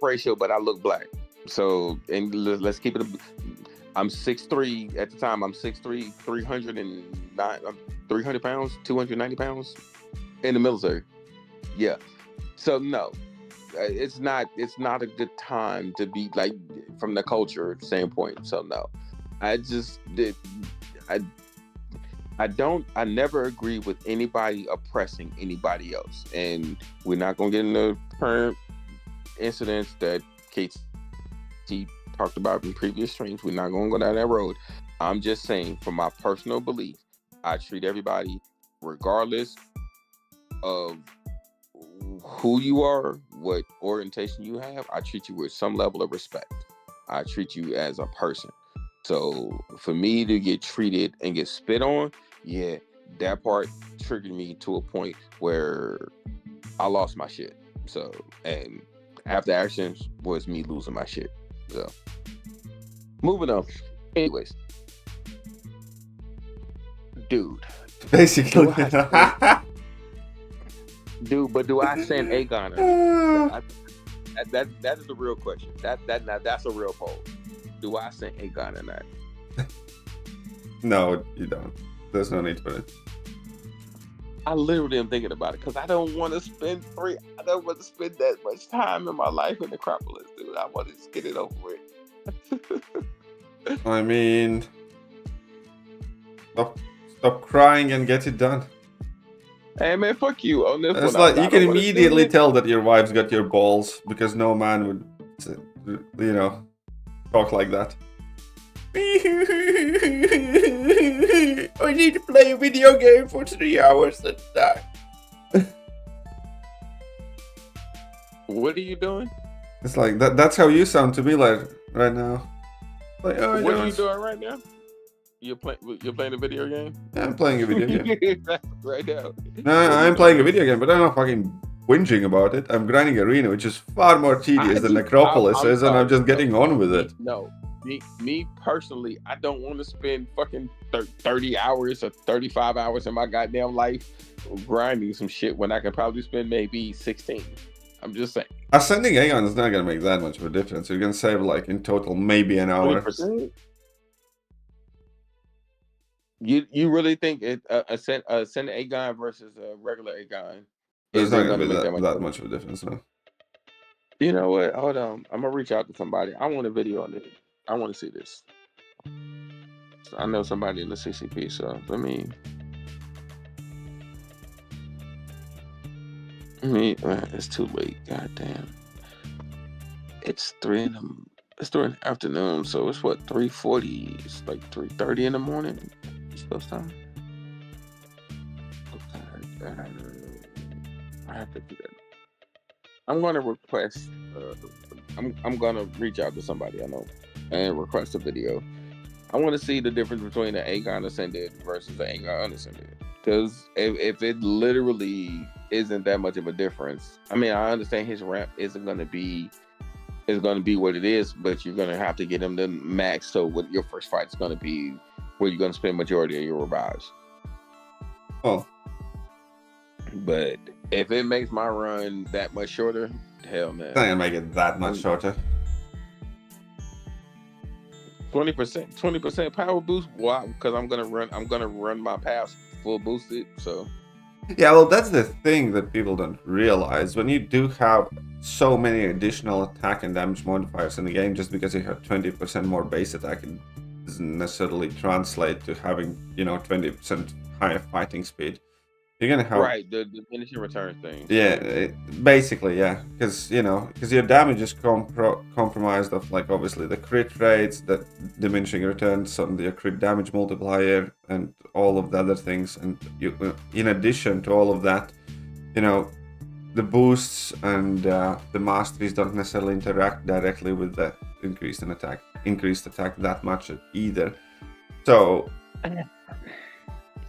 biracial, but I look black. So, and let's keep it. I'm 6'3" at the time. I'm 6'3", 300 pounds, 290 pounds in the military. Yeah. So no, it's not a good time to be like from the culture standpoint. So no, I just did. I never agree with anybody oppressing anybody else, and we're not gonna get into current incidents that KT talked about in previous streams. We're not gonna go down that road. I'm just saying, from my personal belief, I treat everybody, regardless of who you are, what orientation you have, I treat you with some level of respect. I treat you as a person. So for me to get treated and get spit on, yeah, that part triggered me to a point where I lost my shit. So, and after actions was me losing my shit. So, moving on. Anyways, dude. Basically. Dude, but do I send Aegon? That is the real question. That's a real poll. Do I send Aegon or not? No, you don't. There's no need for it. I literally am thinking about it because I don't want to spend that much time in my life in Necropolis, dude. I want to just get it over with. I mean, stop crying and get it done. Hey man, fuck you on this. It's like you can immediately tell that your wife's got your balls because no man would, talk like that. I need to play a video game for 3 hours and die. What are you doing? It's like that's how you sound to me like right now. Like, oh, what are you doing right now? You're playing a video game? Yeah, I'm playing a video game. Right now. No, I'm playing a video game, but I'm not fucking whinging about it. I'm grinding arena, which is far more tedious than Necropolis is, and I'm just getting on with it. No. Me personally, I don't want to spend fucking 30 hours or 35 hours in my goddamn life grinding some shit when I can probably spend maybe 16. I'm just saying. Ascending Aegon is not going to make that much of a difference. You're going to save, like, in total, maybe an hour. 20%? You really think Ascend Aegon versus a regular Aegon? There's not going to be that much of a difference, no. You know what? Hold on. I'm going to reach out to somebody. I want a video on it. I want to see this. I know somebody in the CCP, so let me. It's too late. Goddamn. It's 3 in the afternoon, so it's what 3:40. It's like 3:30 in the morning. East Coast time. Okay, I have to do that. I'm gonna request. I'm gonna reach out to somebody I know and request a video. I want to see the difference between the Aegon Ascended versus the Aegon Unascended. Because if it literally isn't that much of a difference, I mean, I understand his ramp isn't going to be what it is, but you're going to have to get him to max. So what your first fight is going to be where you're going to spend majority of your revives. Oh. But if it makes my run that much shorter, hell no. It's not going to make it that much shorter. 20% power boost. Why? Because I'm gonna run my paths full boosted. So yeah, well, that's the thing that people don't realize. When you do have so many additional attack and damage modifiers in the game, just because you have 20% more base attack, it doesn't necessarily translate to having 20% higher fighting speed. You're gonna have the diminishing return thing. Yeah, basically, yeah, because your damage is compromised of, like, obviously the crit rates, the diminishing returns on your crit damage multiplier, and all of the other things. And you, in addition to all of that, the boosts and the masteries don't necessarily interact directly with the increased attack that much either. So.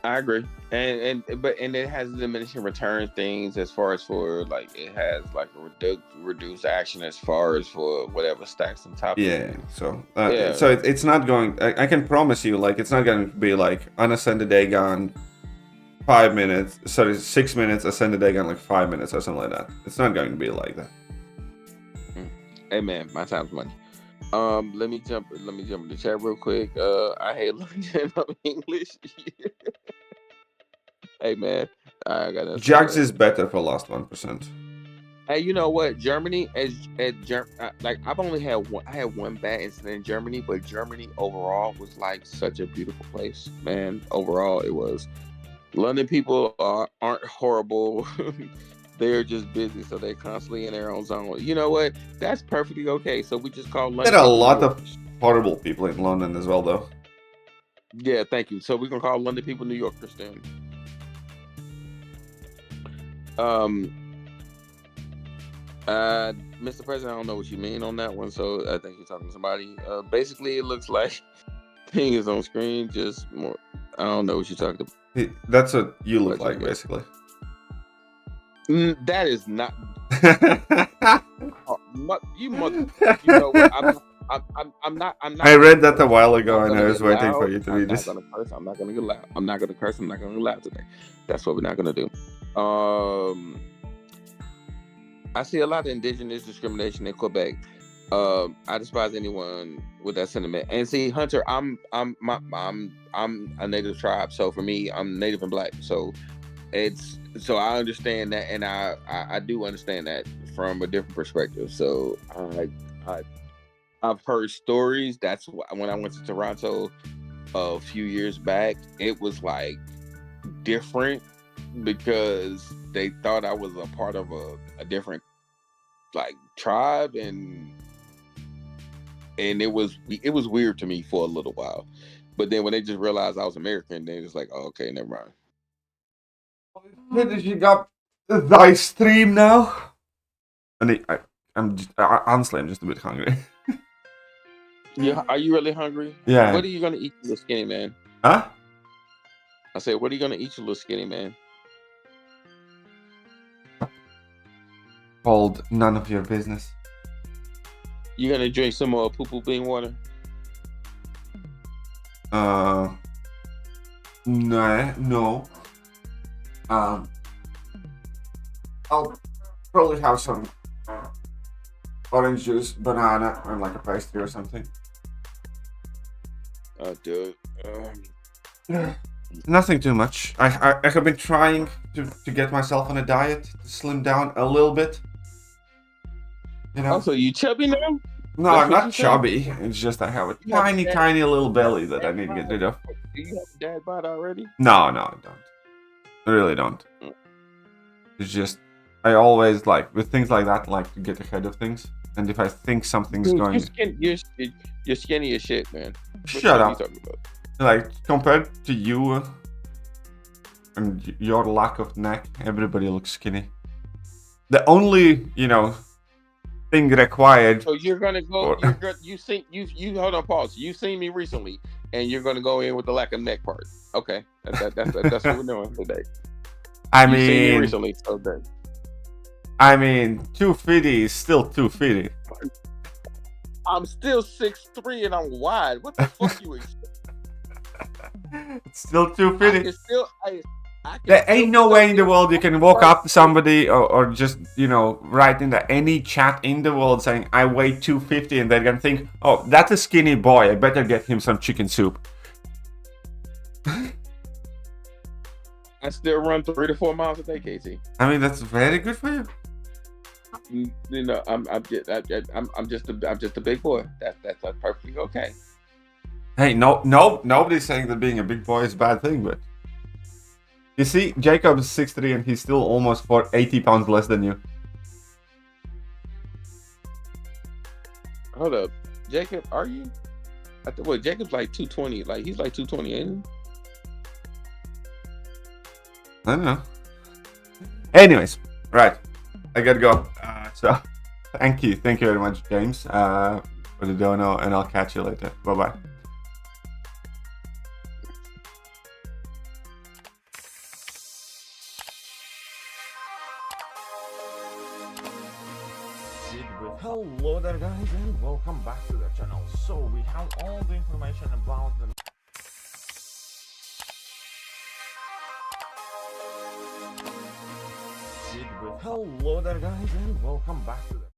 I agree, and it has diminishing return things as far as for, like, it has like a reduced action as far as for whatever stacks on top. Yeah, so it's not going. I can promise you, like, it's not going to be like unascended Aegon 6 minutes, ascended Aegon like 5 minutes or something like that. It's not going to be like that. Hey man, my time's money. Let me jump in the chat real quick. I hate learning of English. Hey man, I got nothing to say to Jax that. is better for last 1%. Hey, you know what? Germany like I've only had one bad incident in Germany, but Germany overall was like such a beautiful place, man. Overall, it was. London people aren't horrible. They're just busy, so they're constantly in their own zone. You know what? That's perfectly okay. So we just call London There are a people New lot of Yorkers. horrible people in London as well, though. Yeah, thank you. So we're gonna call London people New Yorkers then. Mr. President, I don't know what you mean on that one, so I think you're talking to somebody. Basically, it looks like thing is on screen, just more. I don't know what you're talking about. That's what you look But like, yeah. basically. That is not. You know what? I'm not. I read that a while ago, and I was waiting for you to read this. I'm not gonna curse. I'm not gonna get loud. I'm not gonna curse. I'm not gonna get loud today. That's what we're not gonna do. I see a lot of indigenous discrimination in Quebec. I despise anyone with that sentiment. And see, Hunter, I'm a native tribe, so for me, I'm native and black. So I understand that, and I do understand that from a different perspective. So I've heard stories. That's when I went to Toronto a few years back. It was like different because they thought I was a part of a different like tribe, and it was weird to me for a little while. But then when they just realized I was American, they was like, oh, okay, never mind. Finishing up thy stream now. And honestly, I'm just a bit hungry. Yeah, are you really hungry? Yeah. What are you gonna eat, you little skinny man? Huh? I said, what are you gonna eat, you little skinny man? Called none of your business. You gonna drink some more poo-poo bean water? No. I'll probably have some orange juice, banana, and like a pastry or something. Oh, dude. Nothing too much. I have been trying to get myself on a diet to slim down a little bit. You know? Also, you chubby now? No, I'm not chubby. It's just I have a tiny little belly that I need to get rid of. Do you have a dad bod already? No, I don't. I really don't. It's just I always like with things like that, like to get ahead of things. And if I think something's going, you're skinny as shit, man. Shut up. Like compared to you and your lack of neck, everybody looks skinny. The only thing required. So you're gonna go. You hold on, pause. You seen me recently, and you're gonna go in with the lack of neck part. Okay, that's what we're doing today. I you mean, seen me recently, so then. I mean, 250 is still 250. I'm still 6'3" and I'm wide. What the fuck you expect? It's still 250. There ain't no way in the world you can walk up to somebody or just, write in any chat in the world saying, I weigh 250, and they're gonna think, oh, that's a skinny boy, I better get him some chicken soup. I still run 3 to 4 miles a day, Casey. I mean, that's very good for you. I'm just a big boy. That's perfectly okay. Hey, nobody's saying that being a big boy is a bad thing, but you see, Jacob's 6'3" and he's still almost 80 pounds less than you. Hold up, Jacob, are you? Jacob's like 220. Like he's like 220, ain't he? I don't know. Anyways, right, I gotta go. So, thank you very much, James, for the dono, and I'll catch you later. Bye bye. Hello there, guys, and welcome back to the channel. So we have all the information about the Hello there, guys, and welcome back to the